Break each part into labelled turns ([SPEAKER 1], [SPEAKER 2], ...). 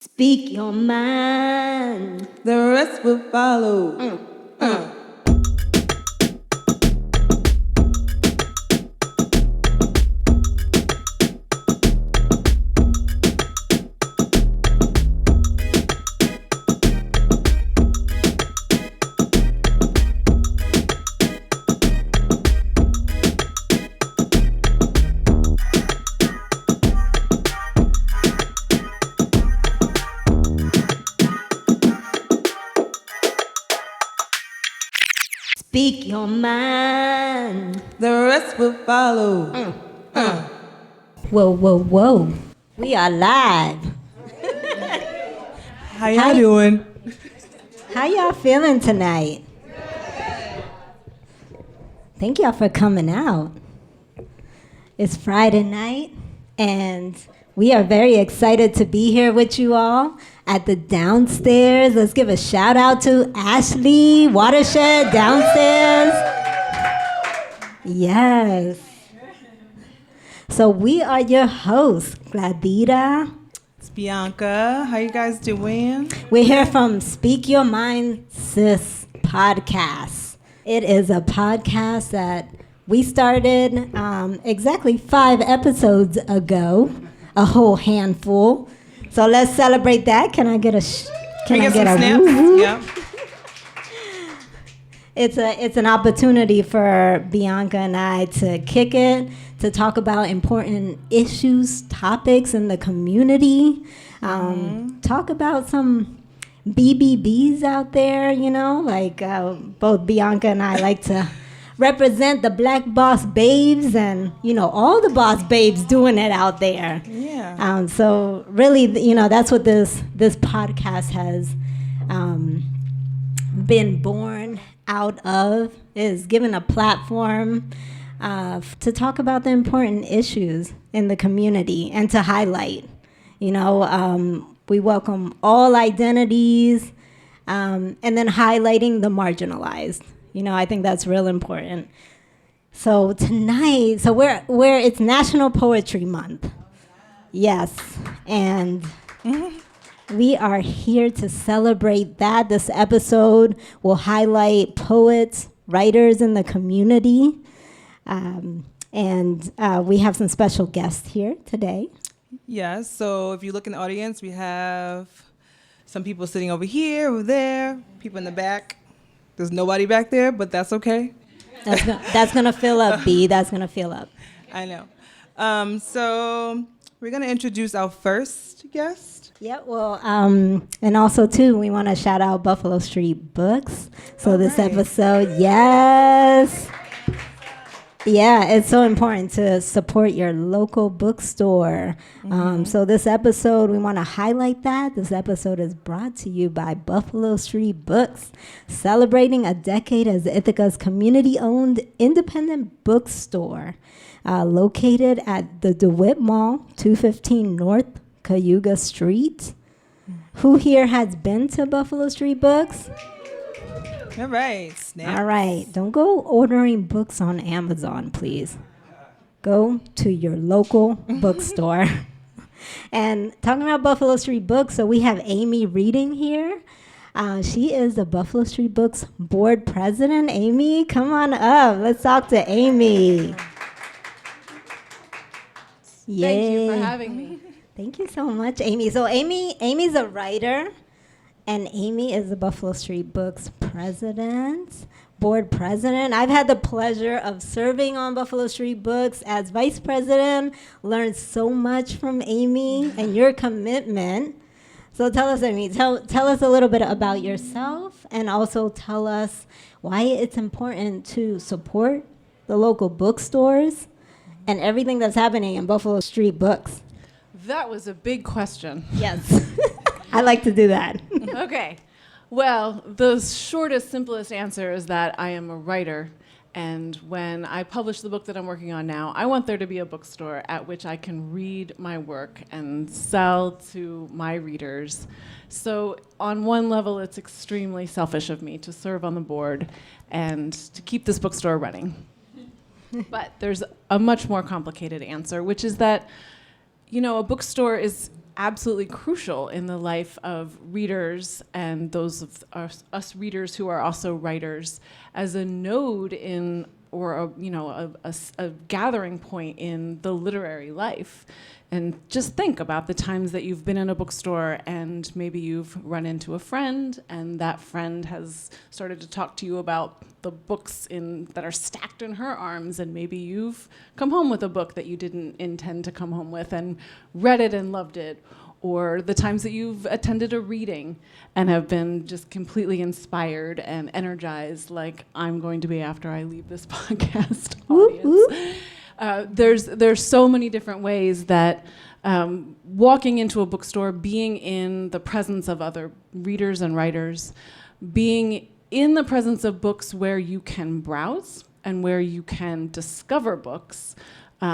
[SPEAKER 1] Speak your mind.
[SPEAKER 2] The rest will follow.
[SPEAKER 1] Speak your mind.
[SPEAKER 2] The rest will follow.
[SPEAKER 1] Whoa, whoa, whoa. We are live.
[SPEAKER 2] How y'all doing?
[SPEAKER 1] How y'all feeling tonight? Thank y'all for coming out. It's Friday night, and we are very excited to be here with you all at the downstairs. Let's give a shout out to Ashley Watershed downstairs. Yes. So we are your hosts, Gladira.
[SPEAKER 2] It's Bianca. How you guys doing?
[SPEAKER 1] We're here from Speak Your Mind Sis podcast. It is a podcast that we started exactly 5 episodes ago, a whole handful. So let's celebrate that. Can I get a
[SPEAKER 2] Can I get
[SPEAKER 1] a
[SPEAKER 2] snaps?
[SPEAKER 1] woo-woo?
[SPEAKER 2] Yeah.
[SPEAKER 1] It's an opportunity for Bianca and I to kick it, to talk about important issues, topics in the community, talk about some BBBs out there, like both Bianca and I like to represent the Black boss babes and, all the boss babes doing it out there.
[SPEAKER 2] Yeah.
[SPEAKER 1] So really, that's what this podcast has been born out of, is given a platform to talk about the important issues in the community and to highlight. We welcome all identities and then highlighting the marginalized. I think that's real important. So tonight, it's National Poetry Month. Yes, and we are here to celebrate that. This episode will highlight poets, writers in the community, and we have some special guests here today.
[SPEAKER 2] Yeah, so if you look in the audience, we have some people sitting over here, over there, people in the back. There's nobody back there, but that's okay.
[SPEAKER 1] That's gonna fill up, B. That's gonna fill up.
[SPEAKER 2] I know. So we're gonna introduce our first guest.
[SPEAKER 1] Yeah, well, and also too, we want to shout out Buffalo Street Books. So this episode, yes. Yeah, it's so important to support your local bookstore. So this episode, we want to highlight that. This episode is brought to you by Buffalo Street Books, celebrating a decade as Ithaca's community-owned independent bookstore, located at the DeWitt Mall, 215 North Cayuga Street. Who here has been to Buffalo Street Books?
[SPEAKER 2] All right. Snap.
[SPEAKER 1] All right. Don't go ordering books on Amazon, please. Go to your local bookstore. And talking about Buffalo Street Books, so we have Amy reading here. She is the Buffalo Street Books board president. Amy, come on up. Let's talk to Amy.
[SPEAKER 3] Thank you for having me.
[SPEAKER 1] Thank you so much, Amy. So Amy's a writer, and Amy is the Buffalo Street Books board president. I've had the pleasure of serving on Buffalo Street Books as vice president. Learned so much from Amy and your commitment. So tell us, Amy, tell us a little bit about yourself, and also tell us why it's important to support the local bookstores and everything that's happening in Buffalo Street Books.
[SPEAKER 3] That was a big question.
[SPEAKER 1] Yes. I like to do that.
[SPEAKER 3] Okay. Well, the shortest, simplest answer is that I am a writer. And when I publish the book that I'm working on now, I want there to be a bookstore at which I can read my work and sell to my readers. So on one level, it's extremely selfish of me to serve on the board and to keep this bookstore running. But there's a much more complicated answer, which is that, a bookstore absolutely crucial in the life of readers and those of us readers who are also writers as a node in, or a gathering point in the literary life. And just think about the times that you've been in a bookstore and maybe you've run into a friend and that friend has started to talk to you about the books that are stacked in her arms, and maybe you've come home with a book that you didn't intend to come home with and read it and loved it. Or the times that you've attended a reading and have been just completely inspired and energized, like I'm going to be after I leave this podcast audience. There's so many different ways that walking into a bookstore, being in the presence of other readers and writers, being in the presence of books where you can browse and where you can discover books,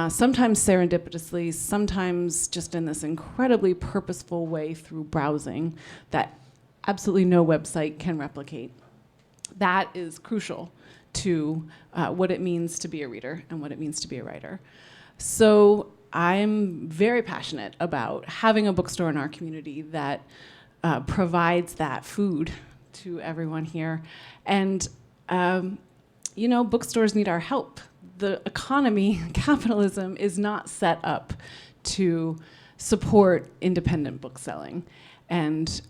[SPEAKER 3] sometimes serendipitously, sometimes just in this incredibly purposeful way through browsing that absolutely no website can replicate. That is crucial to what it means to be a reader and what it means to be a writer. So I'm very passionate about having a bookstore in our community that provides that food to everyone here. And, bookstores need our help. The economy, capitalism, is not set up to support independent book selling. And,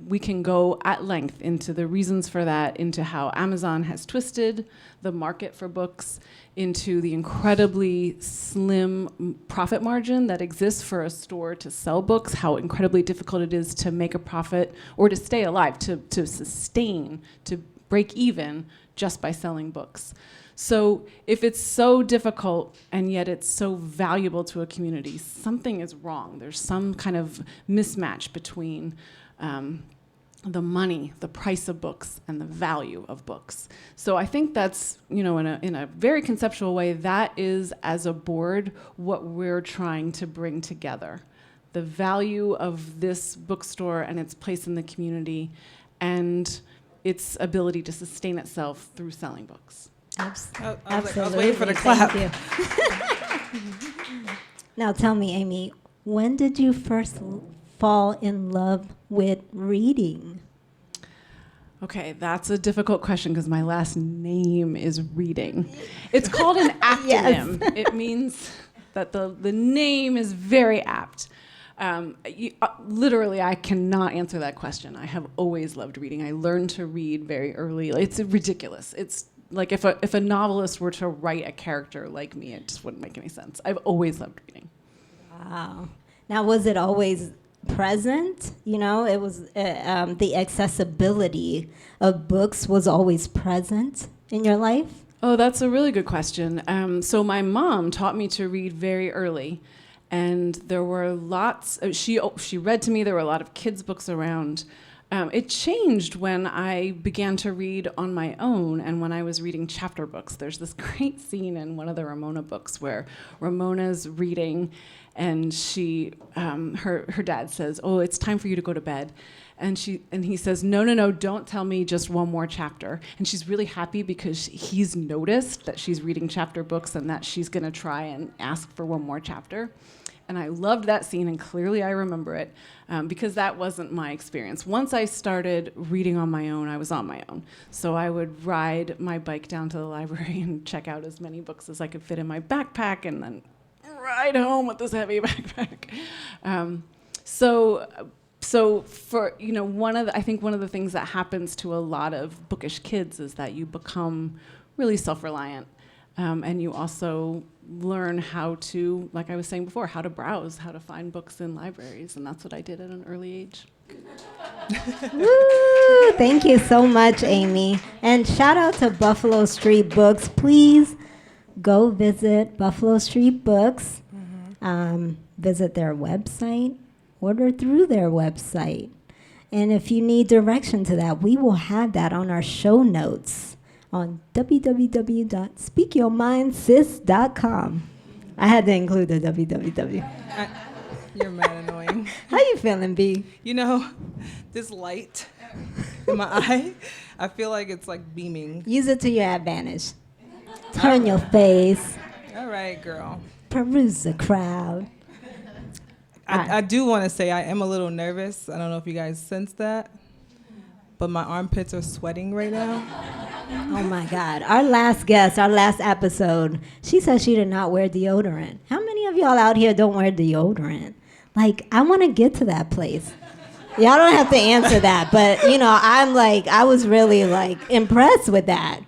[SPEAKER 3] we can go at length into the reasons for that, into how Amazon has twisted the market for books, into the incredibly slim profit margin that exists for a store to sell books, how incredibly difficult it is to make a profit or to stay alive, to sustain, to break even just by selling books. So if it's so difficult and yet it's so valuable to a community, something is wrong. There's some kind of mismatch between the money, the price of books, and the value of books. So I think that's, in a very conceptual way, that is, as a board, what we're trying to bring together. The value of this bookstore and its place in the community and its ability to sustain itself through selling books.
[SPEAKER 1] Absolutely.
[SPEAKER 2] I was waiting for the clap.
[SPEAKER 1] Thank you. Now tell me, Amy, when did you first fall in love with reading?
[SPEAKER 3] Okay, that's a difficult question because my last name is Reading. It's called an aptonym. Yes. It means that the name is very apt. Literally, I cannot answer that question. I have always loved reading. I learned to read very early. It's ridiculous. It's like if a novelist were to write a character like me, it just wouldn't make any sense. I've always loved reading.
[SPEAKER 1] Wow. Now, was it always present? It was the accessibility of books was always present in your life?
[SPEAKER 3] Oh, that's a really good question. So my mom taught me to read very early. And there were lots, she read to me, there were a lot of kids' books around. It changed when I began to read on my own and when I was reading chapter books. There's this great scene in one of the Ramona books where Ramona's reading and her dad says, "Oh, it's time for you to go to bed." And he says, no, don't tell me just one more chapter. And she's really happy because he's noticed that she's reading chapter books and that she's going to try and ask for one more chapter. And I loved that scene, and clearly I remember it because that wasn't my experience. Once I started reading on my own, I was on my own. So I would ride my bike down to the library and check out as many books as I could fit in my backpack and then ride home with this heavy backpack. So for, I think one of the things that happens to a lot of bookish kids is that you become really self-reliant. And you also learn how to, like I was saying before, how to browse, how to find books in libraries. And that's what I did at an early age.
[SPEAKER 1] Woo! Thank you so much, Amy. And shout out to Buffalo Street Books. Please go visit Buffalo Street Books. Visit their website. Order through their website. And if you need direction to that, we will have that on our show notes on www.speakyourmindsis.com. I had to include the www.
[SPEAKER 2] You're mad annoying.
[SPEAKER 1] How you feeling, B?
[SPEAKER 2] This light in my eye, I feel like it's like beaming.
[SPEAKER 1] Use it to your advantage. Turn your face.
[SPEAKER 2] All right, girl.
[SPEAKER 1] Peruse the crowd.
[SPEAKER 2] I do want to say I am a little nervous. I don't know if you guys sense that, but my armpits are sweating right now.
[SPEAKER 1] Oh my God. Our last guest, our last episode, she said she did not wear deodorant. How many of y'all out here don't wear deodorant? Like, I want to get to that place. Y'all don't have to answer that, but I was really impressed with that.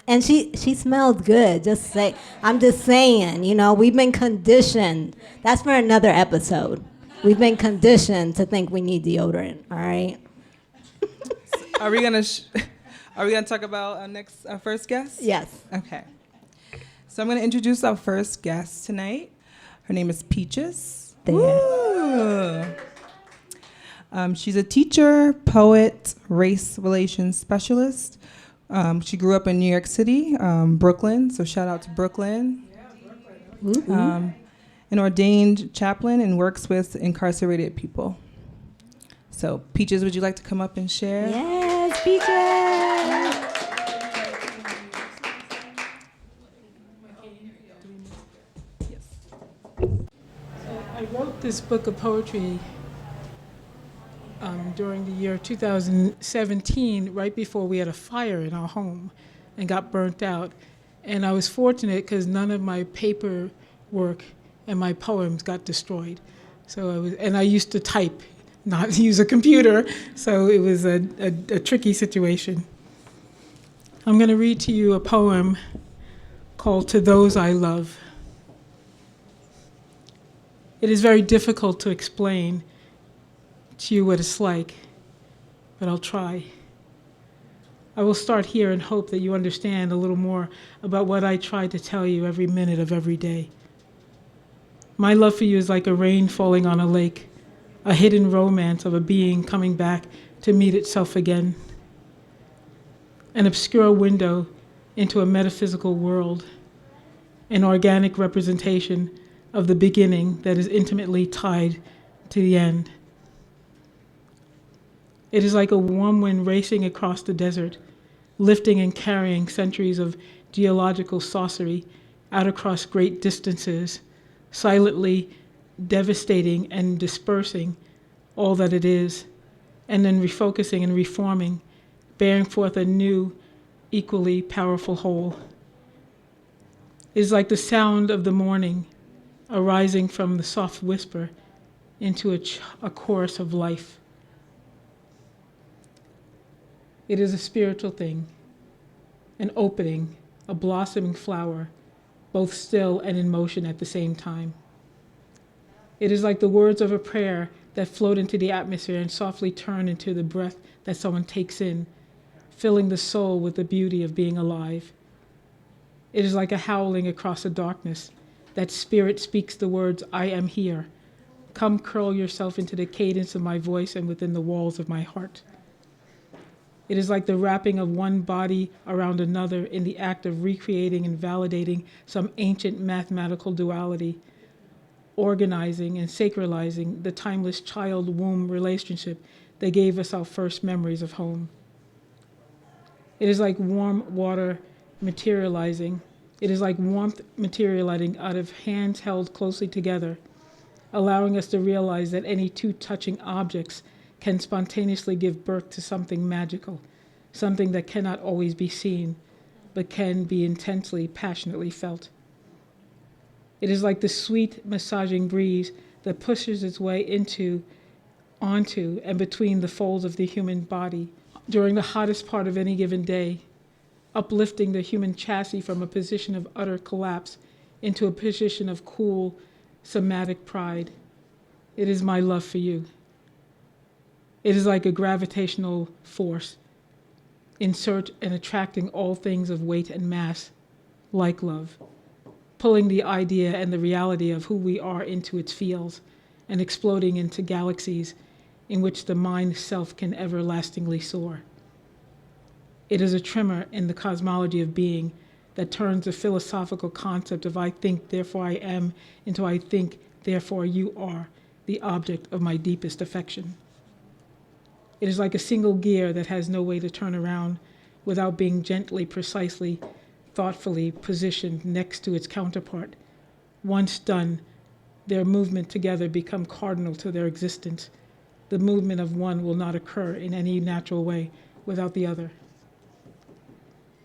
[SPEAKER 1] And she smelled good. I'm just saying, we've been conditioned. That's for another episode. We've been conditioned to think we need deodorant, all right?
[SPEAKER 2] Are we gonna talk about our first guest?
[SPEAKER 1] Yes.
[SPEAKER 2] Okay. So I'm gonna introduce our first guest tonight. Her name is Peaches. She's a teacher, poet, race relations specialist. She grew up in New York City, Brooklyn. So shout out to Brooklyn.
[SPEAKER 1] Mm-hmm.
[SPEAKER 2] An ordained chaplain and works with incarcerated people. So Peaches, would you like to come up and share?
[SPEAKER 1] Yes, Peaches.
[SPEAKER 4] I wrote this book of poetry during the year 2017, right before we had a fire in our home and got burnt out. And I was fortunate because none of my paperwork and my poems got destroyed. I used to type, not use a computer, so it was a tricky situation. I'm going to read to you a poem called To Those I Love. It is very difficult to explain to you what it's like, but I'll try. I will start here and hope that you understand a little more about what I try to tell you every minute of every day. My love for you is like a rain falling on a lake, a hidden romance of a being coming back to meet itself again. An obscure window into a metaphysical world, an organic representation of the beginning that is intimately tied to the end. It is like a warm wind racing across the desert, lifting and carrying centuries of geological sorcery out across great distances, silently devastating and dispersing all that it is, and then refocusing and reforming, bearing forth a new, equally powerful whole. It is like the sound of the morning arising from the soft whisper into a chorus of life. It is a spiritual thing, an opening, a blossoming flower, both still and in motion at the same time. It is like the words of a prayer that float into the atmosphere and softly turn into the breath that someone takes in, filling the soul with the beauty of being alive. It is like a howling across the darkness. That spirit speaks the words, I am here. Come curl yourself into the cadence of my voice and within the walls of my heart. It is like the wrapping of one body around another in the act of recreating and validating some ancient mathematical duality, organizing and sacralizing the timeless child-womb relationship that gave us our first memories of home. It is like warm water materializing. It is like warmth materializing out of hands held closely together, allowing us to realize that any two touching objects can spontaneously give birth to something magical, something that cannot always be seen, but can be intensely, passionately felt. It is like the sweet, massaging breeze that pushes its way onto, and between the folds of the human body during the hottest part of any given day, uplifting the human chassis from a position of utter collapse into a position of cool, somatic pride. It is my love for you. It is like a gravitational force, in search and attracting all things of weight and mass, like love, pulling the idea and the reality of who we are into its fields and exploding into galaxies in which the mind self can everlastingly soar. It is a tremor in the cosmology of being that turns the philosophical concept of I think, therefore I am, into I think, therefore you are, the object of my deepest affection. It is like a single gear that has no way to turn around without being gently, precisely, thoughtfully positioned next to its counterpart. Once done, their movement together become cardinal to their existence. The movement of one will not occur in any natural way without the other.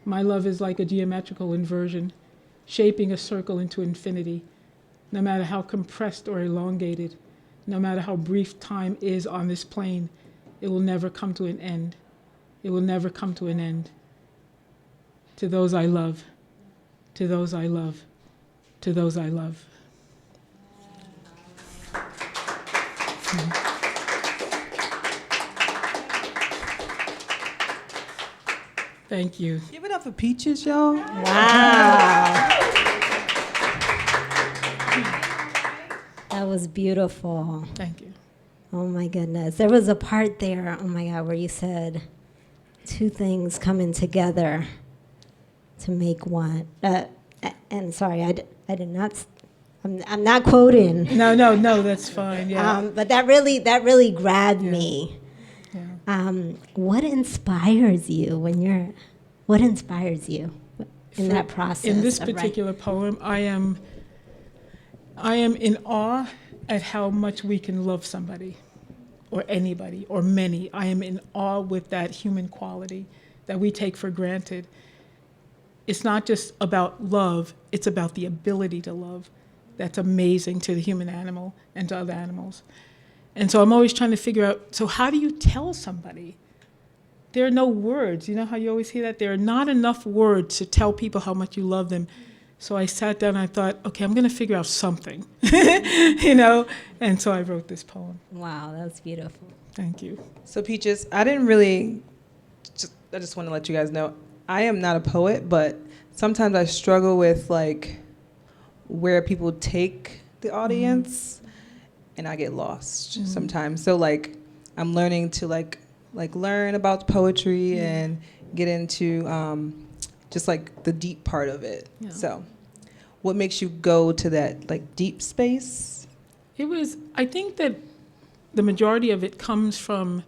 [SPEAKER 4] My love is like a geometrical inversion, shaping a circle into infinity, no matter how compressed or elongated, no matter how brief time is on this plane, it will never come to an end. It will never come to an end. To those I love, to those I love, to those I love. Thank you.
[SPEAKER 2] Give it up for Peaches, y'all.
[SPEAKER 1] Wow. That was beautiful.
[SPEAKER 4] Thank you.
[SPEAKER 1] Oh my goodness. There was a part there, oh my God, where you said two things coming together to make one. And sorry, I did not, I'm not quoting.
[SPEAKER 4] No, that's fine. Yeah.
[SPEAKER 1] But that really grabbed me.
[SPEAKER 4] Yeah.
[SPEAKER 1] What inspires you what inspires you in that process?
[SPEAKER 4] In this
[SPEAKER 1] of
[SPEAKER 4] particular poem, I am in awe at how much we can love somebody or anybody or many. I am in awe with that human quality that we take for granted. It's not just about love, it's about the ability to love. That's amazing to the human animal and to other animals. And so I'm always trying to figure out, so how do you tell somebody? There are no words. You know how you always hear that? There are not enough words to tell people how much you love them. So I sat down and I thought, okay, I'm going to figure out something, And so I wrote this poem.
[SPEAKER 1] Wow, that's beautiful.
[SPEAKER 4] Thank you.
[SPEAKER 2] So Peaches, I just want to let you guys know, I am not a poet, but sometimes I struggle with like where people take the audience, and I get lost sometimes. So like I'm learning to like learn about poetry and get into just like the deep part of it. Yeah. So what makes you go to that like deep space?
[SPEAKER 4] I think that the majority of it comes from,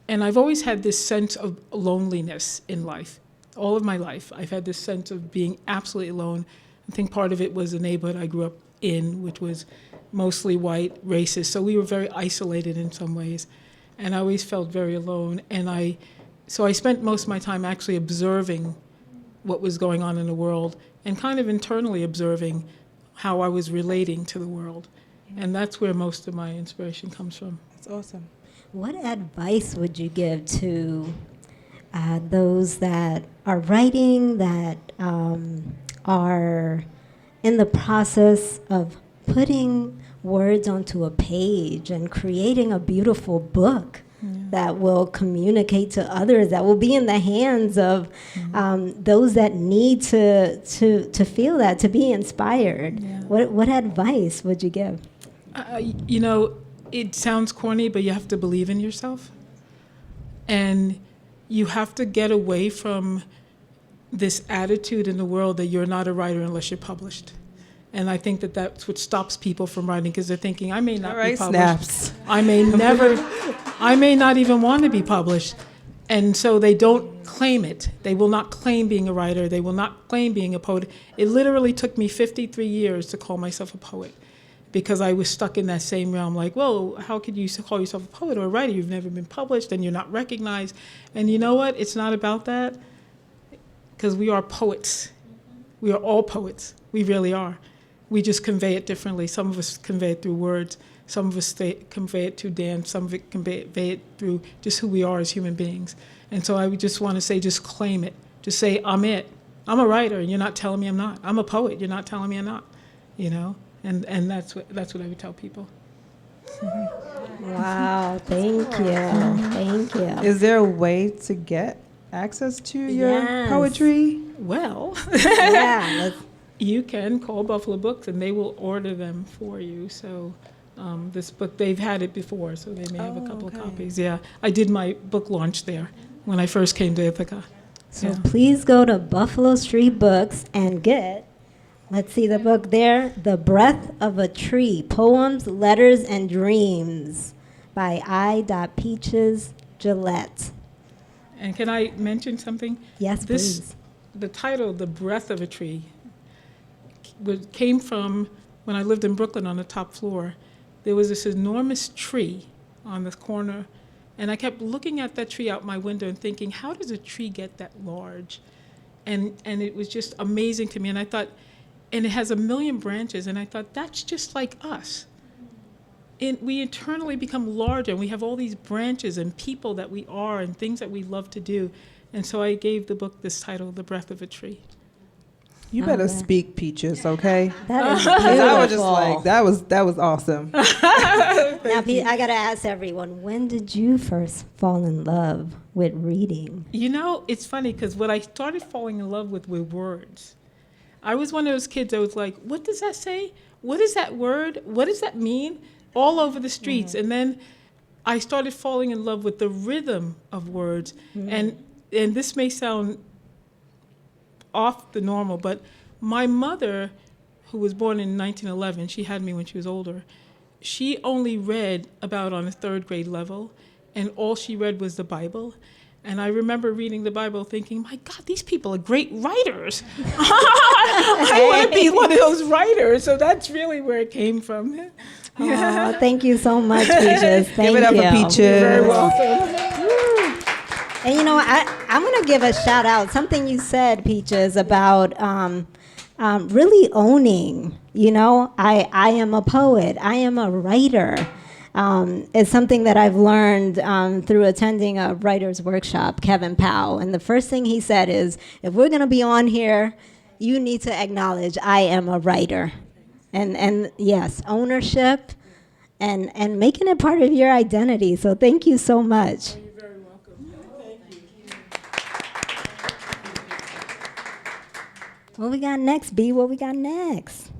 [SPEAKER 4] and I've always had this sense of loneliness in life. All of my life, I've had this sense of being absolutely alone. I think part of it was the neighborhood I grew up in, which was mostly white, racist. So we were very isolated in some ways. And I always felt very alone. And so I spent most of my time actually observing what was going on in the world and kind of internally observing how I was relating to the world. And that's where most of my inspiration comes from.
[SPEAKER 2] That's awesome.
[SPEAKER 1] What advice would you give to those that are writing, that are in the process of putting words onto a page and creating a beautiful book that will communicate to others, that will be in the hands of those that need to feel that, to be inspired? Yeah. What advice would you give?
[SPEAKER 4] It sounds corny, but you have to believe in yourself. And you have to get away from this attitude in the world that you're not a writer unless you're published. And I think that that's what stops people from writing, because they're thinking, I may not be published.
[SPEAKER 2] Snaps.
[SPEAKER 4] I may not even want to be published. And so they don't claim it. They will not claim being a writer. They will not claim being a poet. It literally took me 53 years to call myself a poet, because I was stuck in that same realm. Like, well, how could you call yourself a poet or a writer? You've never been published and you're not recognized. And you know what? It's not about that, because we are poets. We are all poets. We really are. We just convey it differently. Some of us convey it through words. Some of us convey it through dance. Some of it convey it through just who we are as human beings. And so I would just want to say, just claim it. Just say, I'm it. I'm a writer, and you're not telling me I'm not. I'm a poet. You're not telling me I'm not. And that's what I would tell people.
[SPEAKER 1] Wow, thank you. Thank you.
[SPEAKER 2] Is there a way to get access to your poetry?
[SPEAKER 4] Well, you can call Buffalo Books and they will order them for you. So this book, they've had it before, so they may have a couple of copies. Yeah, I did my book launch there when I first came to Ithaca.
[SPEAKER 1] So please go to Buffalo Street Books and get, let's see the book there, The Breath of a Tree, Poems, Letters, and Dreams by I. Gillette.
[SPEAKER 4] And can I mention something?
[SPEAKER 1] Yes, please.
[SPEAKER 4] The title, The Breath of a Tree, came from when I lived in Brooklyn on the top floor, there was this enormous tree on the corner, and I kept looking at that tree out my window and thinking, how does a tree get that large? And it was just amazing to me. And I thought, and it has 1 million branches, and I thought, that's just like us. And we internally become larger, and we have all these branches and people that we are and things that we love to do. And so I gave the book this title, The Breath of a Tree.
[SPEAKER 2] You better speak, Peaches, okay?
[SPEAKER 1] That is
[SPEAKER 2] 'Cause
[SPEAKER 1] beautiful.
[SPEAKER 2] I was just like, that was awesome.
[SPEAKER 1] Now, I got to ask everyone, when did you first fall in love with reading?
[SPEAKER 4] You know, it's funny because what I started falling in love with were words. I was one of those kids that was like, what does that say? What is that word? What does that mean? All over the streets. And then I started falling in love with the rhythm of words. And this may sound off the normal, but my mother, who was born in 1911, she had me when she was older, she only read about on a 3rd grade level, and all she read was the Bible. And I remember reading the Bible thinking, my God, these people are great writers. I want to be one of those writers. So that's really where it came from.
[SPEAKER 1] Oh, thank you so much, Peaches. Thank
[SPEAKER 2] Give it up
[SPEAKER 1] you.
[SPEAKER 2] for Peaches.
[SPEAKER 4] You're very welcome.
[SPEAKER 1] And you know, I'm going to give a shout out. Something you said, Peaches, about really owning. You know, I am a poet. I am a writer. It's something that I've learned through attending a writer's workshop, Kevin Powell. And the first thing he said is, if we're going to be on here, you need to acknowledge I am a writer. And yes, ownership and making it part of your identity. So thank you so much.
[SPEAKER 4] You're very welcome. Thank you.
[SPEAKER 1] What we got next, B? What we got next?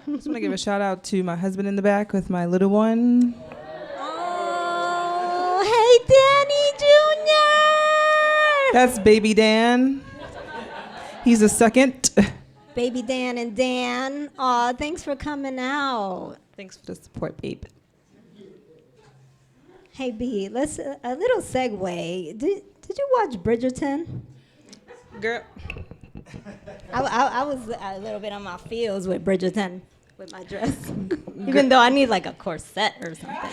[SPEAKER 2] Just want to give a shout out to my husband in the back with my little one.
[SPEAKER 1] Oh, hey, Danny Jr.
[SPEAKER 2] That's baby Dan. He's a second.
[SPEAKER 1] Baby Dan and Dan. Aw, thanks for coming out.
[SPEAKER 2] Thanks for the support, babe.
[SPEAKER 1] Hey, B, let's a little segue. Did you watch Bridgerton?
[SPEAKER 2] Girl.
[SPEAKER 1] I was a little bit on my feels with Bridgerton with my dress, even though I need like a corset or something.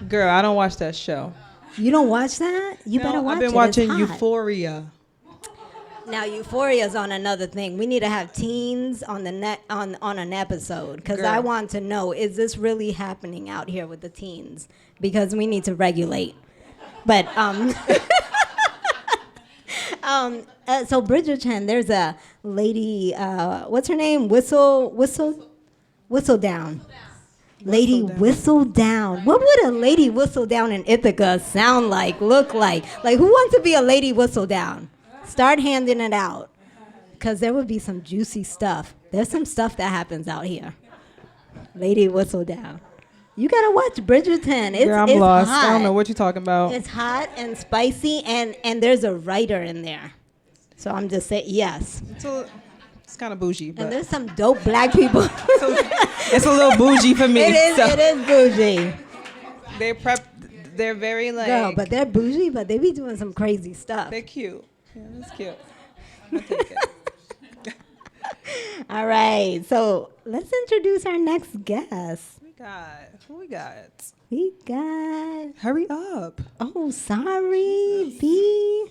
[SPEAKER 2] Girl, I don't watch that show.
[SPEAKER 1] You don't watch that? You better watch it.
[SPEAKER 2] I've been
[SPEAKER 1] It's
[SPEAKER 2] watching
[SPEAKER 1] hot.
[SPEAKER 2] Euphoria.
[SPEAKER 1] Now, Euphoria's on another thing. We need to have teens on the on an episode because I want to know, is this really happening out here with the teens? Because we need to regulate. But so Bridgerton, there's a lady. What's her name? Whistledown. Lady Whistledown. What would a lady Whistledown in Ithaca sound like? Look like? Like, who wants to be a lady Whistledown? Start handing it out, because there would be some juicy stuff. There's some stuff that happens out here. Lady Whistledown. You gotta watch Bridgerton. It's,
[SPEAKER 2] Girl, I'm
[SPEAKER 1] it's
[SPEAKER 2] lost.
[SPEAKER 1] hot.
[SPEAKER 2] I don't know what you're talking about.
[SPEAKER 1] It's hot and spicy, and there's a writer in there. So I'm just saying, yes.
[SPEAKER 2] It's kind of bougie,
[SPEAKER 1] And
[SPEAKER 2] but
[SPEAKER 1] there's some dope black people.
[SPEAKER 2] it's a little bougie for me.
[SPEAKER 1] It is bougie.
[SPEAKER 2] They're very like.
[SPEAKER 1] Girl, but they're bougie, but they be doing some crazy stuff.
[SPEAKER 2] They're cute. Yeah, that's cute. I'll take it.
[SPEAKER 1] All right, so let's introduce our next guest.
[SPEAKER 2] Who we got?
[SPEAKER 1] We got,
[SPEAKER 2] Hurry up.
[SPEAKER 1] oh, sorry, B.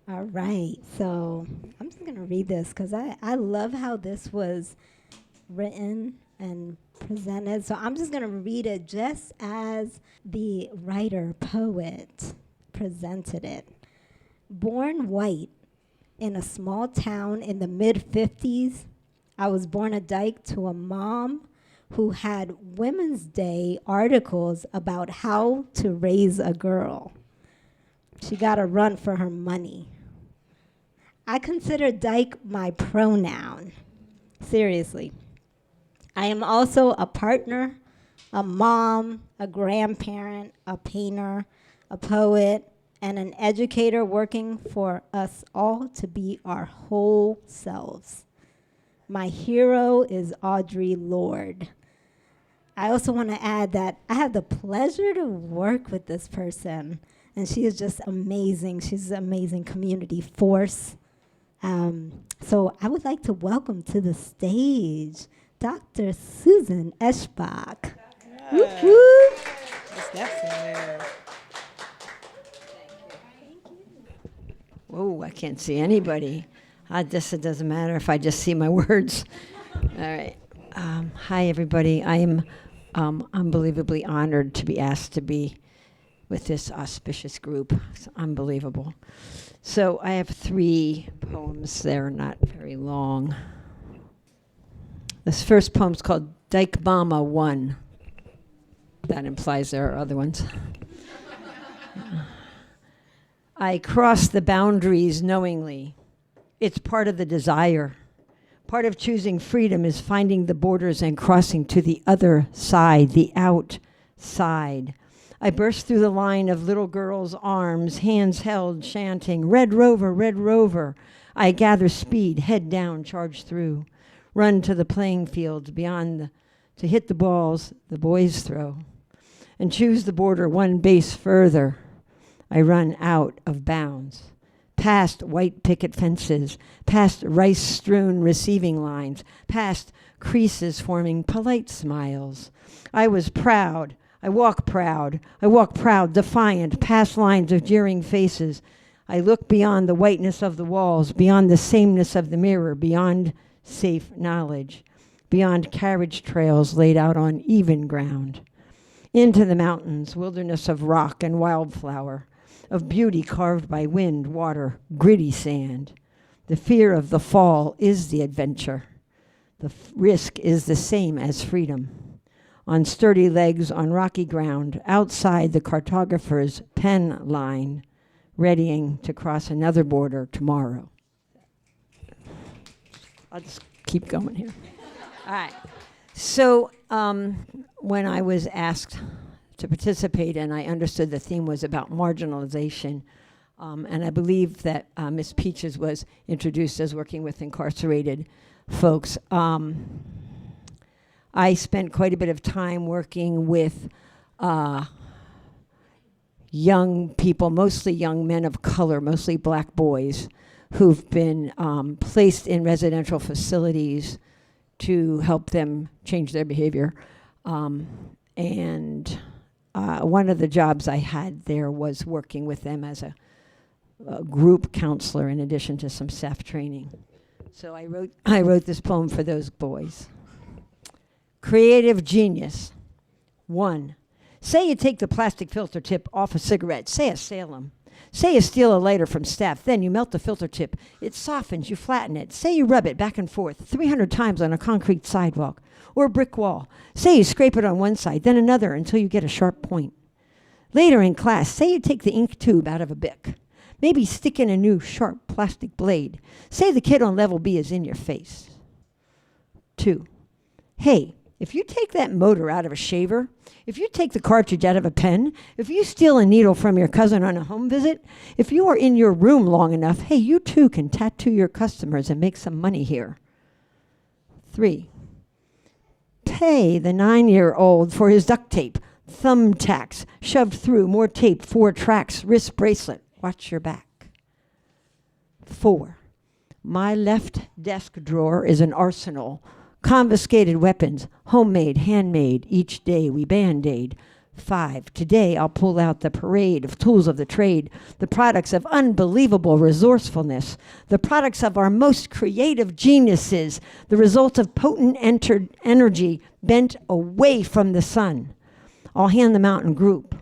[SPEAKER 1] All right, so I'm just going to read this because I love how this was written and presented. So I'm just going to read it just as the writer, poet presented it. Born white in a small town in the mid-50s, I was born a dyke to a mom who had Women's Day articles about how to raise a girl. She got a run for her money. I consider dyke my pronoun. Seriously. I am also a partner, a mom, a grandparent, a painter, a poet, and an educator working for us all to be our whole selves. My hero is Audre Lorde. I also want to add that I have the pleasure to work with this person, and she is just amazing. She's an amazing community force. So I would like to welcome to the stage Dr. Susan Eschbach.
[SPEAKER 2] Yeah.
[SPEAKER 1] Whoop, whoop.
[SPEAKER 2] The snaps in there.
[SPEAKER 5] Whoa, I can't see anybody. I guess it doesn't matter if I just see my words. All right. Hi, everybody. I am unbelievably honored to be asked to be with this auspicious group. It's unbelievable. So I have 3 poems. They're not very long. This first poem's called Dyke Mama 1. That implies there are other ones. I cross the boundaries knowingly. It's part of the desire. Part of choosing freedom is finding the borders and crossing to the other side, the outside. I burst through the line of little girls' arms, hands held, chanting, Red Rover, Red Rover. I gather speed, head down, charge through. Run to the playing fields beyond to hit the balls the boys throw. And choose the border one base further. I run out of bounds. Past white picket fences, past rice-strewn receiving lines, past creases forming polite smiles. I was proud. I walk proud, defiant, past lines of jeering faces. I look beyond the whiteness of the walls, beyond the sameness of the mirror, beyond safe knowledge, beyond carriage trails laid out on even ground. Into the mountains, wilderness of rock and wildflower, of beauty carved by wind, water, gritty sand. The fear of the fall is the adventure. The risk is the same as freedom. On sturdy legs on rocky ground, outside the cartographer's pen line, readying to cross another border tomorrow. I'll just keep going here. All right. So when I was asked to participate, and I understood the theme was about marginalization, and I believe that Ms. Peaches was introduced as working with incarcerated folks. I spent quite a bit of time working with young people, mostly young men of color, mostly black boys, who've been placed in residential facilities to help them change their behavior. And one of the jobs I had there was working with them as a group counselor in addition to some staff training. So I wrote this poem for those boys. Creative genius. 1. Say you take the plastic filter tip off a cigarette. Say a Salem. Say you steal a lighter from staff. Then you melt the filter tip. It softens. You flatten it. Say you rub it back and forth 300 times on a concrete sidewalk or a brick wall. Say you scrape it on one side, then another until you get a sharp point. Later in class, say you take the ink tube out of a Bic. Maybe stick in a new sharp plastic blade. Say the kid on level B is in your face. 2. Hey, if you take that motor out of a shaver, if you take the cartridge out of a pen, if you steal a needle from your cousin on a home visit, if you are in your room long enough, hey, you too can tattoo your customers and make some money here. 3. Pay the 9-year-old for his duct tape, thumbtacks, shoved through, more tape, 4 tracks, wrist bracelet. Watch your back. 4. My left desk drawer is an arsenal. Confiscated weapons, homemade, handmade, each day we Band-Aid. 5. Today I'll pull out the parade of tools of the trade, the products of unbelievable resourcefulness, the products of our most creative geniuses, the result of potent energy bent away from the sun. I'll hand them out in group.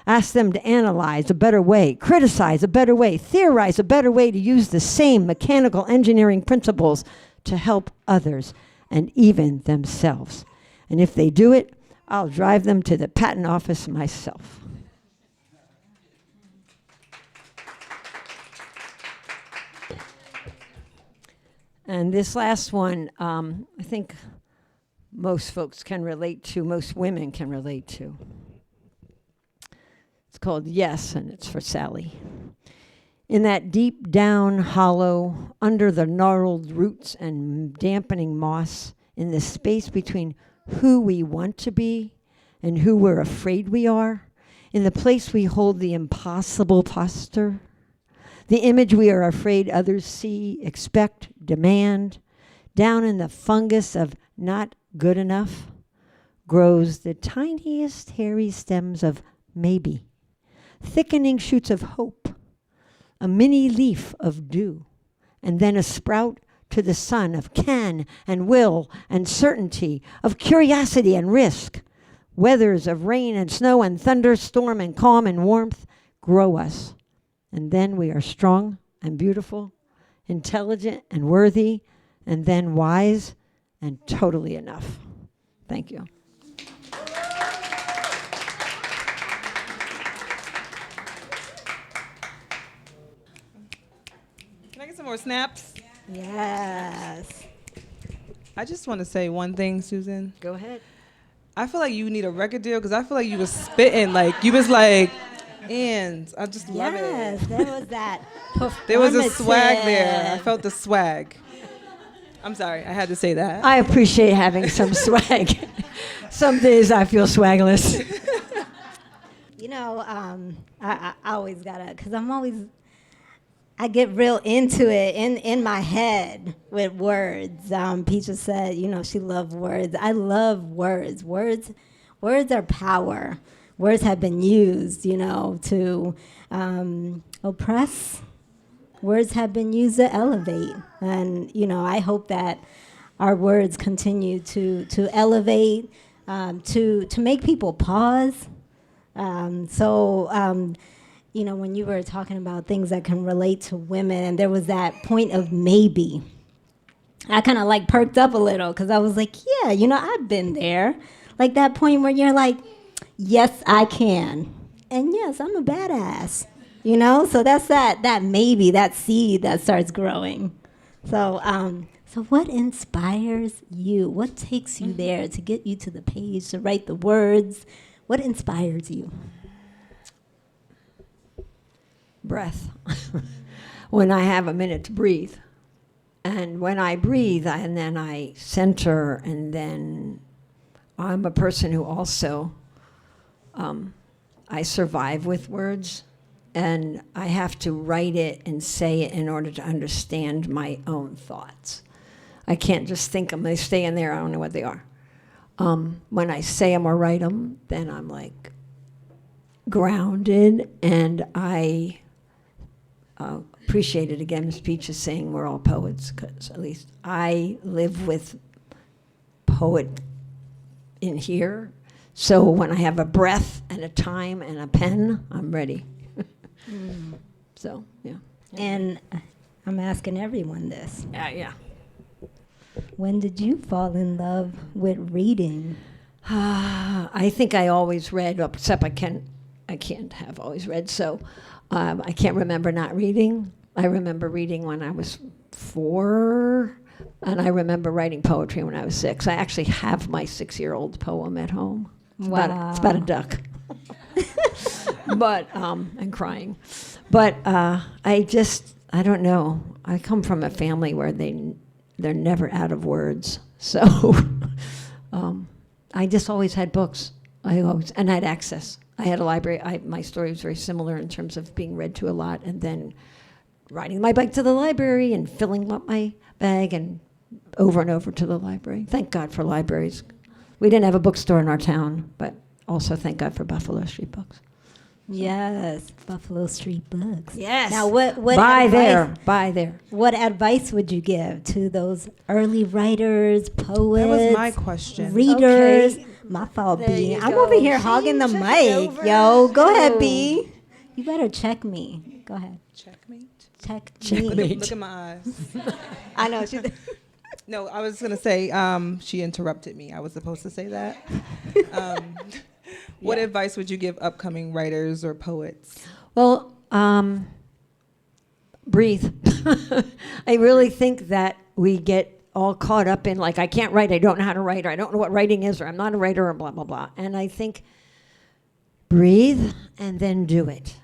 [SPEAKER 5] Ask them to analyze a better way, criticize a better way, theorize a better way to use the same mechanical engineering principles to help others and even themselves. And if they do it, I'll drive them to the patent office myself. And this last one, I think most folks can relate to, most women can relate to. It's called Yes, and it's for Sally. In that deep down hollow, under the gnarled roots and dampening moss, in the space between who we want to be and who we're afraid we are, in the place we hold the impossible posture, the image we are afraid others see, expect, demand, down in the fungus of not good enough, grows the tiniest hairy stems of maybe, thickening shoots of hope, a mini leaf of dew, and then a sprout to the sun of can and will and certainty, of curiosity and risk. Weathers of rain and snow and thunder, storm and calm and warmth grow us. And then we are strong and beautiful, intelligent and worthy, and then wise and totally enough. Thank you.
[SPEAKER 2] Can I get some more snaps?
[SPEAKER 1] Yes.
[SPEAKER 2] I just want to say one thing, Susan.
[SPEAKER 5] Go ahead.
[SPEAKER 2] I feel like you need a record deal because I feel like you was spitting, like you was like, and I just love
[SPEAKER 1] Yes,
[SPEAKER 2] it.
[SPEAKER 1] there was that
[SPEAKER 2] There was a swag there. I
[SPEAKER 1] performative.
[SPEAKER 2] felt the swag. I'm sorry, I had to say that.
[SPEAKER 5] I appreciate having some swag. Some days I feel swagless.
[SPEAKER 1] You know, I always gotta, cause I get real into it in my head with words. Peaches said, you know, she loved words. I love words. Words are power. Words have been used, you know, to oppress. Words have been used to elevate. And, you know, I hope that our words continue to elevate, to make people pause. You know, when you were talking about things that can relate to women, and there was that point of maybe, I kind of like perked up a little because I was like, yeah, you know, I've been there. Like that point where you're like, yes, I can. And yes, I'm a badass, you know? So that's that maybe, that seed that starts growing. So what inspires you? What takes you there to get you to the page, to write the words? What inspires you?
[SPEAKER 5] Breath. When I have a minute to breathe. And when I breathe, and then I center, and then I'm a person who also, I survive with words, and I have to write it and say it in order to understand my own thoughts. I can't just think them. They stay in there. I don't know what they are. When I say them or write them, then I'm like grounded, and I appreciate it again. Ms. Peach is saying we're all poets, because at least I live with poet in here. So when I have a breath and a time and a pen, I'm ready. So, yeah.
[SPEAKER 1] And I'm asking everyone this.
[SPEAKER 5] Yeah.
[SPEAKER 1] When did you fall in love with reading?
[SPEAKER 5] I think I always read, except I can't have always read, so I can't remember not reading. I remember reading when I was 4, and I remember writing poetry when I was 6. I actually have my 6-year-old poem at home. It's about a duck. But, and crying. But I don't know. I come from a family where they're never out of words. So I just always had books. And I had access. I had a library. My story was very similar in terms of being read to a lot, and then riding my bike to the library and filling up my bag and over to the library. Thank God for libraries. We didn't have a bookstore in our town, but also thank God for Buffalo Street Books.
[SPEAKER 1] Yes, Buffalo Street Books.
[SPEAKER 5] Yes.
[SPEAKER 1] Now, what
[SPEAKER 5] Buy
[SPEAKER 1] advice,
[SPEAKER 5] there.
[SPEAKER 1] What advice would you give to those early writers, poets,
[SPEAKER 2] That was my question.
[SPEAKER 1] readers?
[SPEAKER 5] Okay.
[SPEAKER 1] My fault,
[SPEAKER 5] There
[SPEAKER 1] B.
[SPEAKER 5] you
[SPEAKER 1] I'm
[SPEAKER 5] go.
[SPEAKER 1] over here
[SPEAKER 5] See,
[SPEAKER 1] hogging the
[SPEAKER 5] took it
[SPEAKER 1] mic,
[SPEAKER 5] over.
[SPEAKER 1] yo. Go ahead,
[SPEAKER 5] Oh.
[SPEAKER 1] B. You better check me. Go ahead.
[SPEAKER 2] Checkmate.
[SPEAKER 1] Check
[SPEAKER 5] Checkmate.
[SPEAKER 1] me.
[SPEAKER 2] Look at my eyes.
[SPEAKER 1] I know. She's
[SPEAKER 2] No, I was gonna say she interrupted me. I was supposed to say that. What advice would you give upcoming writers or poets?
[SPEAKER 5] Well, breathe. I really think that we get all caught up in, like, I can't write, I don't know how to write, or I don't know what writing is, or I'm not a writer, or blah, blah, blah. And I think breathe and then do it.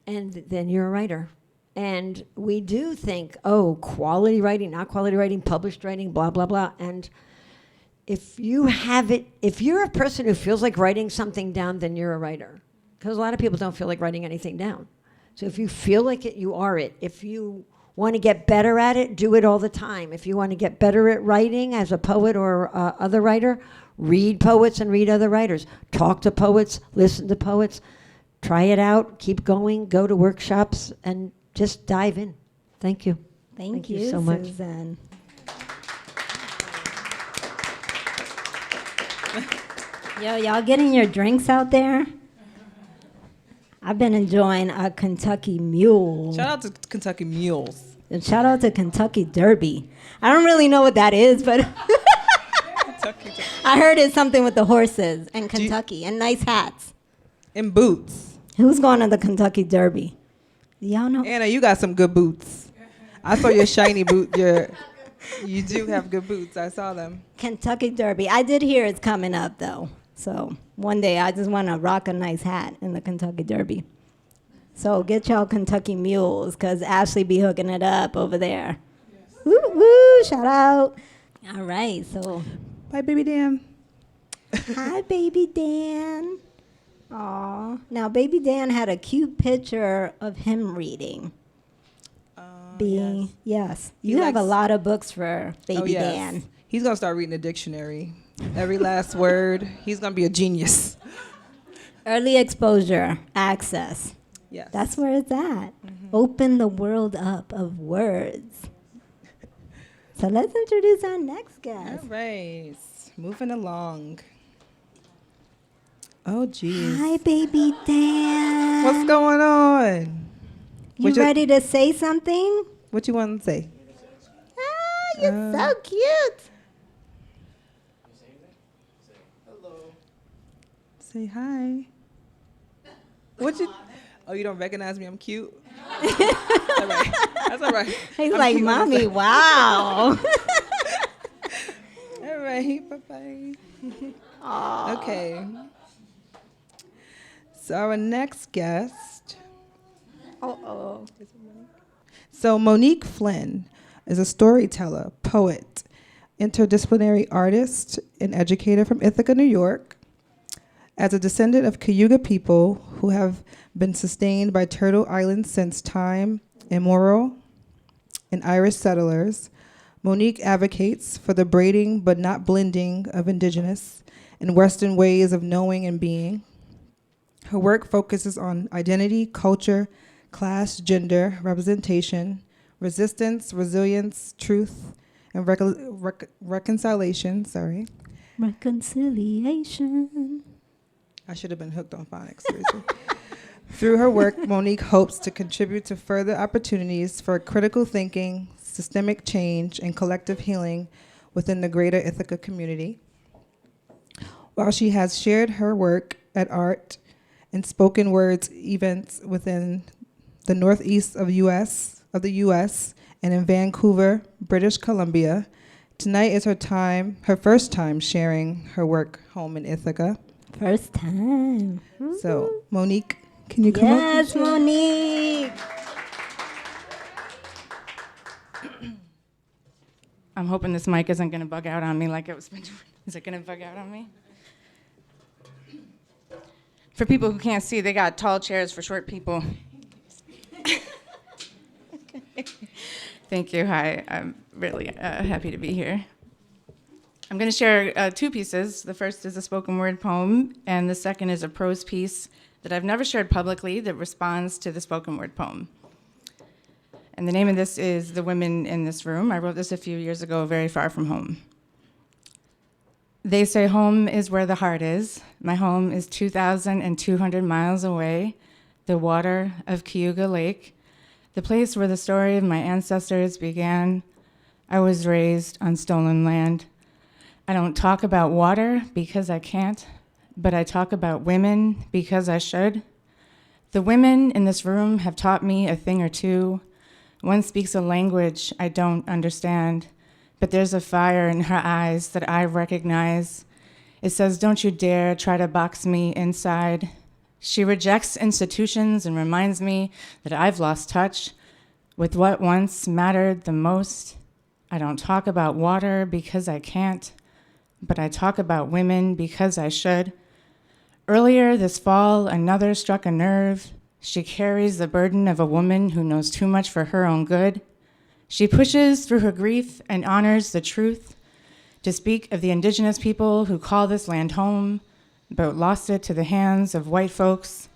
[SPEAKER 5] And then you're a writer. And we do think, oh, quality writing, not quality writing, published writing, blah, blah, blah. And if you have it, if you're a person who feels like writing something down, then you're a writer. Because a lot of people don't feel like writing anything down. So if you feel like it, you are it. If you Want to get better at it? Do it all the time. If you want to get better at writing as a poet or other writer, read poets and read other writers. Talk to poets, listen to poets. Try it out, keep going, go to workshops, and just dive in. Thank you.
[SPEAKER 1] Thank you so much, Suzanne. Yo, y'all getting your drinks out there? I've been enjoying a Kentucky Mule.
[SPEAKER 2] Shout out to Kentucky Mules.
[SPEAKER 1] And shout out to Kentucky Derby. I don't really know what that is, but I heard it's something with the horses and Kentucky and nice hats.
[SPEAKER 2] And boots.
[SPEAKER 1] Who's going to the Kentucky Derby? Y'all know?
[SPEAKER 2] Anna, you got some good boots. I saw your shiny boot. You do have good boots. I saw them.
[SPEAKER 1] Kentucky Derby. I did hear it's coming up, though. So one day I just want to rock a nice hat in the Kentucky Derby. So get y'all Kentucky Mules, because Ashley be hooking it up over there. Yes. Woo, woo, shout out. All right, so.
[SPEAKER 2] Bye, baby Dan.
[SPEAKER 1] Hi, baby Dan. Aw. Now, baby Dan had a cute picture of him reading. Yes. You have a lot of books for baby Dan.
[SPEAKER 2] He's going to start reading the dictionary. Every last word. He's going to be a genius.
[SPEAKER 1] Early exposure, access.
[SPEAKER 2] Yes.
[SPEAKER 1] That's where it's at. Mm-hmm. Open the world up of words. So let's introduce our next guest.
[SPEAKER 2] All right. Moving along. Oh, geez.
[SPEAKER 1] Hi, baby Dan.
[SPEAKER 2] What's going on?
[SPEAKER 1] You ready to say something?
[SPEAKER 2] What you want to say?
[SPEAKER 1] Ah, you're so cute.
[SPEAKER 2] Hello. Say hi. What you? Oh, you don't recognize me? I'm cute. That's all right. That's all right.
[SPEAKER 1] He's like, Mommy, wow.
[SPEAKER 2] All right. Bye-bye. Okay. So our next guest. So Monique Flynn is a storyteller, poet, interdisciplinary artist, and educator from Ithaca, New York. As a descendant of Cayuga people who have been sustained by Turtle Island since time immemorial and Irish settlers, Monique advocates for the braiding but not blending of indigenous and Western ways of knowing and being. Her work focuses on identity, culture, class, gender, representation, resistance, resilience, truth, and reconciliation.
[SPEAKER 1] Reconciliation.
[SPEAKER 2] I should have been hooked on phonics, seriously. Through her work, Monique hopes to contribute to further opportunities for critical thinking, systemic change, and collective healing within the greater Ithaca community. While she has shared her work at art and spoken words events within the northeast of the U.S. and in Vancouver, British Columbia, tonight is her first time sharing her work home in Ithaca.
[SPEAKER 1] First time.
[SPEAKER 2] So, Monique, can you come up?
[SPEAKER 1] Yes, Monique.
[SPEAKER 6] I'm hoping this mic isn't going to bug out on me like it was been doing. Is it going to bug out on me? For people who can't see, they got tall chairs for short people. Thank you. Hi. I'm really happy to be here. I'm going to share two pieces. The first is a spoken word poem, and the second is a prose piece that I've never shared publicly that responds to the spoken word poem. And the name of this is The Women in This Room. I wrote this a few years ago, very far from home. They say home is where the heart is. My home is 2,200 miles away, the water of Cayuga Lake, the place where the story of my ancestors began. I was raised on stolen land. I don't talk about water because I can't, but I talk about women because I should. The women in this room have taught me a thing or two. One speaks a language I don't understand, but there's a fire in her eyes that I recognize. It says, don't you dare try to box me inside. She rejects institutions and reminds me that I've lost touch with what once mattered the most. I don't talk about water because I can't, but I talk about women because I should. Earlier this fall, another struck a nerve. She carries the burden of a woman who knows too much for her own good. She pushes through her grief and honors the truth to speak of the indigenous people who call this land home, but lost it to the hands of white folks.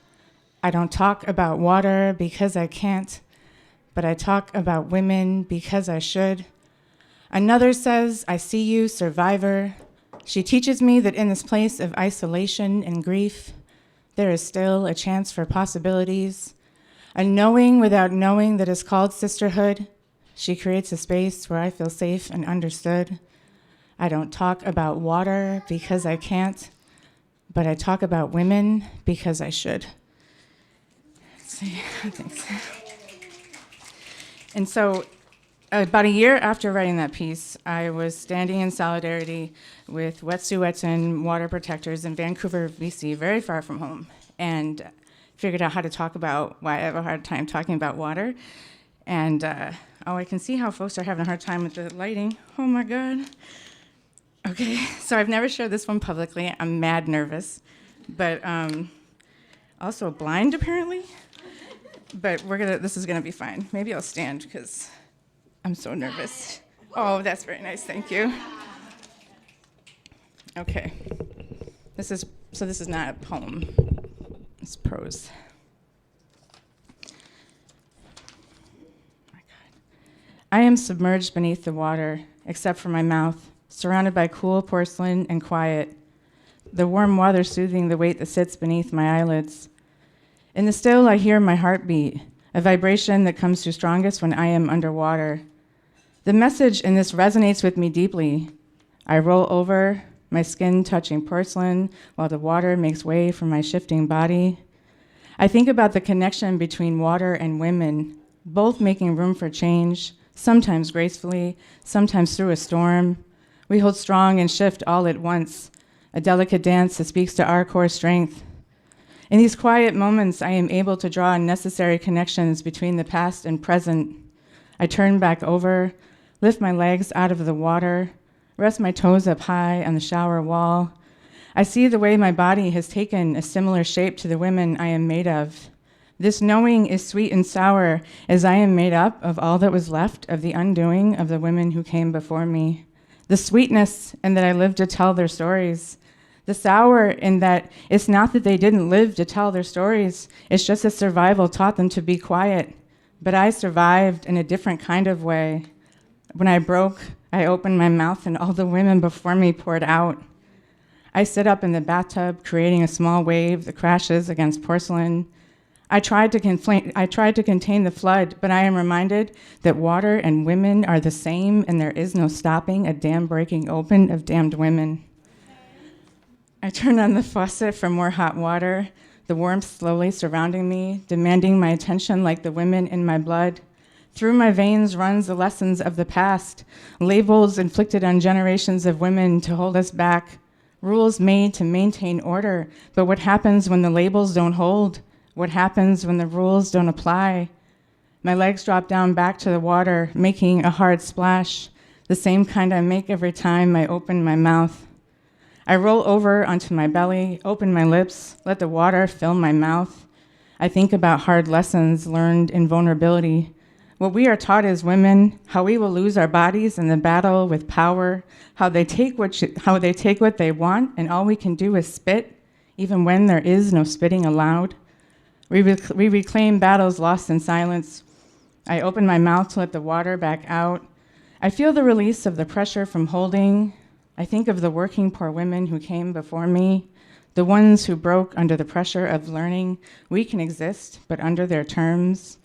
[SPEAKER 6] I don't talk about water because I can't, but I talk about women because I should. Another says, I see you, survivor. She teaches me that in this place of isolation and grief, there is still a chance for possibilities, a knowing without knowing that is called sisterhood. She creates a space where I feel safe and understood. I don't talk about water because I can't, but I talk about women because I should. Let's see, thanks. And so about a year after writing that piece, I was standing in solidarity with Wet'suwet'en water protectors in Vancouver, BC, very far from home, and figured out how to talk about why I have a hard time talking about water. And I can see how folks are having a hard time with the lighting. Oh my God. Okay, so I've never shared this one publicly. I'm mad nervous, but also blind apparently. But this is gonna be fine. Maybe I'll stand because I'm so nervous. Oh, that's very nice, thank you. Okay, this is not a poem, it's prose. My God. I am submerged beneath the water, except for my mouth, surrounded by cool porcelain and quiet, the warm water soothing the weight that sits beneath my eyelids. In the still, I hear my heartbeat, a vibration that comes through strongest when I am underwater. The message in this resonates with me deeply. I roll over, my skin touching porcelain, while the water makes way for my shifting body. I think about the connection between water and women, both making room for change, sometimes gracefully, sometimes through a storm. We hold strong and shift all at once, a delicate dance that speaks to our core strength. In these quiet moments, I am able to draw necessary connections between the past and present. I turn back over, lift my legs out of the water, rest my toes up high on the shower wall. I see the way my body has taken a similar shape to the women I am made of. This knowing is sweet and sour, as I am made up of all that was left of the undoing of the women who came before me. The sweetness in that I live to tell their stories. The sour in that it's not that they didn't live to tell their stories, it's just that survival taught them to be quiet. But I survived in a different kind of way. When I broke, I opened my mouth and all the women before me poured out. I sit up in the bathtub, creating a small wave that crashes against porcelain. I tried to contain the flood, but I am reminded that water and women are the same, and there is no stopping a dam breaking open of damned women. I turn on the faucet for more hot water, the warmth slowly surrounding me, demanding my attention like the women in my blood. Through my veins runs the lessons of the past, labels inflicted on generations of women to hold us back, rules made to maintain order, but what happens when the labels don't hold? What happens when the rules don't apply? My legs drop down back to the water, making a hard splash, the same kind I make every time I open my mouth. I roll over onto my belly, open my lips, let the water fill my mouth. I think about hard lessons learned in vulnerability. What we are taught as women, how we will lose our bodies in the battle with power, how they take what they want, and all we can do is spit, even when there is no spitting allowed. We reclaim battles lost in silence. I open my mouth to let the water back out. I feel the release of the pressure from holding. I think of the working poor women who came before me, the ones who broke under the pressure of learning we can exist, but under their terms.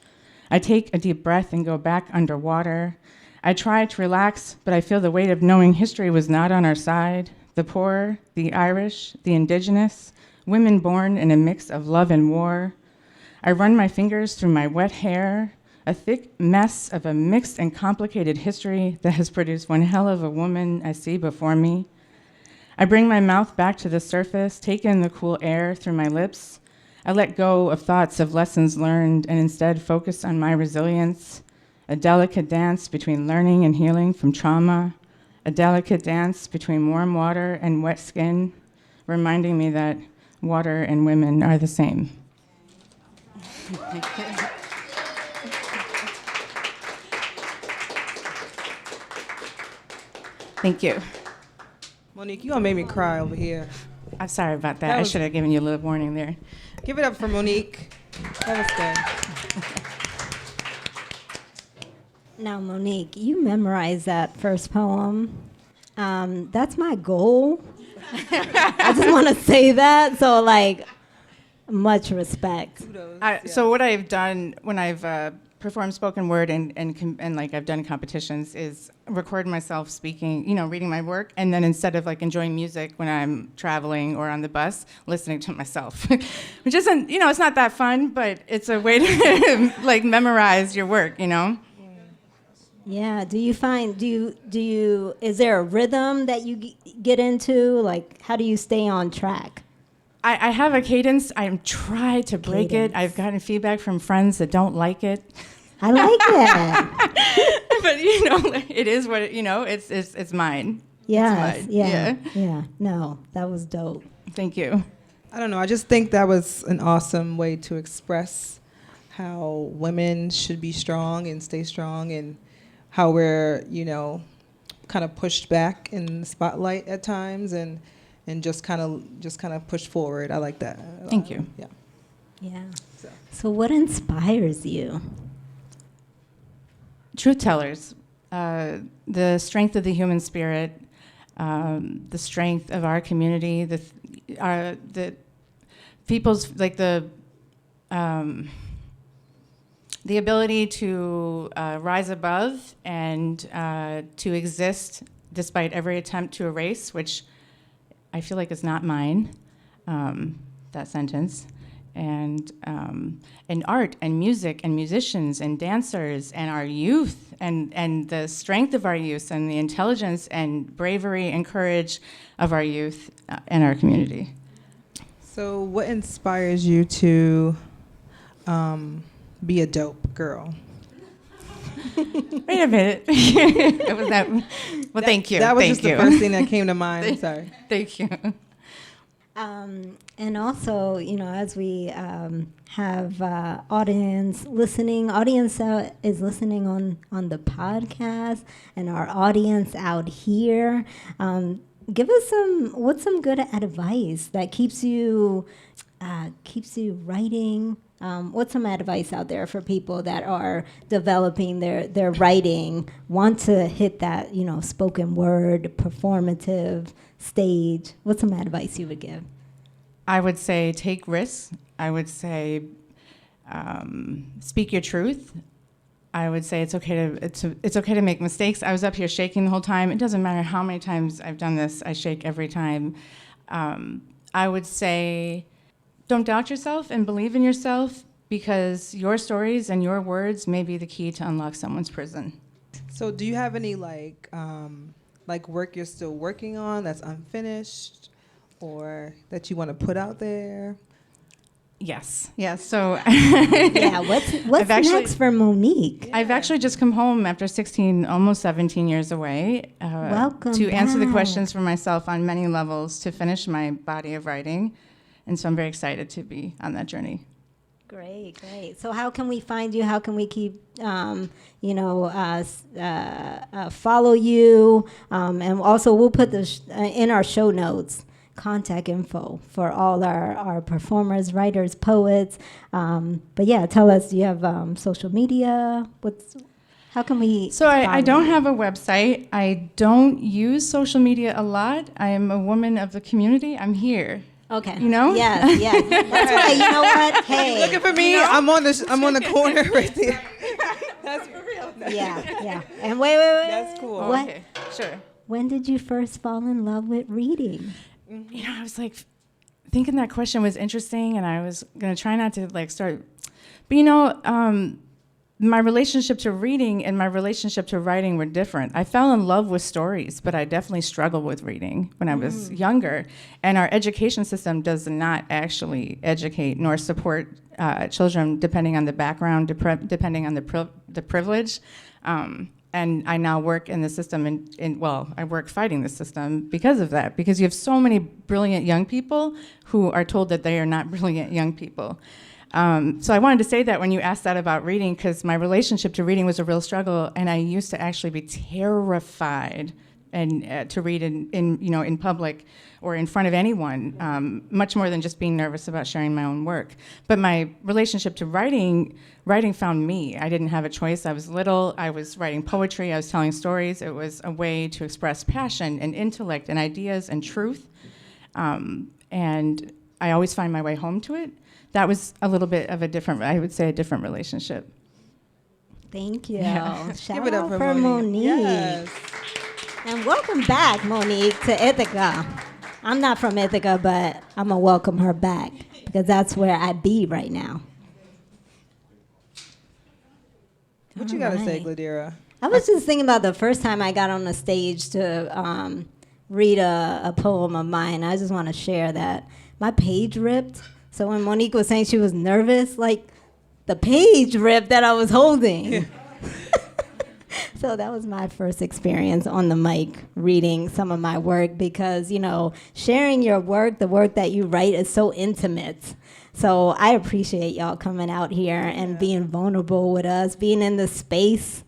[SPEAKER 6] I take a deep breath and go back underwater. I try to relax, but I feel the weight of knowing history was not on our side. The poor, the Irish, the indigenous, women born in a mix of love and war. I run my fingers through my wet hair, a thick mess of a mixed and complicated history that has produced one hell of a woman I see before me. I bring my mouth back to the surface, take in the cool air through my lips. I let go of thoughts of lessons learned and instead focus on my resilience, a delicate dance between learning and healing from trauma, a delicate dance between warm water and wet skin, reminding me that water and women are the same. Thank you.
[SPEAKER 2] Monique, you gonna make me cry over here.
[SPEAKER 6] I'm sorry about that.
[SPEAKER 2] That
[SPEAKER 6] I
[SPEAKER 2] was-
[SPEAKER 6] should have given you a little warning there.
[SPEAKER 2] Give it up for Monique. That was good.
[SPEAKER 1] Now, Monique, you memorized that first poem. That's my goal. I just want to say that. So, like, much respect.
[SPEAKER 6] So what I've done when I've performed spoken word and like I've done competitions is record myself speaking, reading my work, and then instead of like enjoying music when I'm traveling or on the bus, listening to myself, which isn't, it's not that fun, but it's a way to like memorize your work,
[SPEAKER 1] Yeah. Do you find, is there a rhythm that you get into? Like, how do you stay on track?
[SPEAKER 6] I have a cadence. I try to break it. I've gotten feedback from friends that don't like it.
[SPEAKER 1] I like that.
[SPEAKER 6] But it is what it's mine.
[SPEAKER 1] Yes.
[SPEAKER 6] It's
[SPEAKER 1] Yeah.
[SPEAKER 6] mine.
[SPEAKER 1] Yeah. No, that was dope.
[SPEAKER 6] Thank you.
[SPEAKER 2] I don't know. I just think that was an awesome way to express how women should be strong and stay strong, and how we're, kind of pushed back in the spotlight at times, and just kind of push forward. I like that.
[SPEAKER 6] Thank you.
[SPEAKER 2] Yeah.
[SPEAKER 1] Yeah. So what inspires you?
[SPEAKER 6] Truth tellers, the strength of the human spirit, the strength of our community, the people's like the ability to rise above and to exist despite every attempt to erase, which I feel like is not mine. That sentence. And art and music and musicians and dancers and our youth and the strength of our youth and the intelligence and bravery and courage of our youth and our community. So
[SPEAKER 2] what inspires you to be a dope girl?
[SPEAKER 6] Wait a minute. Thank you.
[SPEAKER 2] That was
[SPEAKER 6] Thank
[SPEAKER 2] just
[SPEAKER 6] you.
[SPEAKER 2] the first thing that came to mind. Sorry.
[SPEAKER 6] Thank you.
[SPEAKER 1] And also, as we have audience is listening on the podcast, and our audience out here, give us some good advice that keeps you writing. What's some advice out there for people that are developing their writing, want to hit that, spoken word, performative stage? What's some advice you would give?
[SPEAKER 6] I would say take risks. I would say speak your truth. I would say it's okay to make mistakes. I was up here shaking the whole time. It doesn't matter how many times I've done this. I shake every time. I would say don't doubt yourself and believe in yourself, because your stories and your words may be the key to unlock someone's prison.
[SPEAKER 2] So do you have any like work you're still working on that's unfinished, or that you want to put out there?
[SPEAKER 6] Yes. So
[SPEAKER 1] Yeah, what's next for Monique?
[SPEAKER 6] I've actually just come home after 16, almost 17 years away.
[SPEAKER 1] Welcome
[SPEAKER 6] to answer the
[SPEAKER 1] back.
[SPEAKER 6] questions for myself on many levels, to finish my body of writing. And so I'm very excited to be on that journey.
[SPEAKER 1] Great. So how can we find you? How can we keep, follow you? And also we'll put in our show notes contact info for all our performers, writers, poets. But yeah, tell us, do you have social media? How can we?
[SPEAKER 6] So I
[SPEAKER 1] follow
[SPEAKER 6] don't
[SPEAKER 1] you?
[SPEAKER 6] have a website. I don't use social media a lot. I am a woman of the community. I'm here.
[SPEAKER 1] Okay. Yes. That's right. You know what? Hey.
[SPEAKER 2] Looking for me? I'm on the corner right there. That's for real.
[SPEAKER 1] Yeah. And wait.
[SPEAKER 2] That's cool.
[SPEAKER 1] What?
[SPEAKER 6] Okay, sure.
[SPEAKER 1] When did you first fall in love with reading?
[SPEAKER 6] I was like thinking that question was interesting, and I was going to try not to like start. But my relationship to reading and my relationship to writing were different. I fell in love with stories, but I definitely struggled with reading when I was younger. And our education system does not actually educate nor support children, depending on the background, depending on the privilege. And I now work in the system, I work fighting the system because of that, because you have so many brilliant young people who are told that they are not brilliant young people. So I wanted to say that when you asked that about reading, because my relationship to reading was a real struggle, and I used to actually be terrified and to read in public or in front of anyone, much more than just being nervous about sharing my own work. But my relationship to writing found me. I didn't have a choice. I was little. I was writing poetry. I was telling stories. It was a way to express passion and intellect and ideas and truth. And I always find my way home to it. That was a little bit of a different relationship.
[SPEAKER 1] Thank you.
[SPEAKER 6] Yeah.
[SPEAKER 1] Shout
[SPEAKER 2] Give it up
[SPEAKER 1] out
[SPEAKER 2] for
[SPEAKER 1] Monique.
[SPEAKER 2] Yes.
[SPEAKER 1] And welcome back, Monique, to Ithaca. I'm not from Ithaca, but I'm going to welcome her back because that's where I be right now.
[SPEAKER 2] What you got to say, Gladira?
[SPEAKER 1] I was just thinking about the first time I got on the stage to read a poem of mine. I just want to share that my page ripped. So when Monique was saying she was nervous, like the page ripped that I was holding. Yeah. So that was my first experience on the mic reading some of my work because, sharing your work, the work that you write is so intimate. So I appreciate y'all coming out here and being vulnerable with us, being in the space.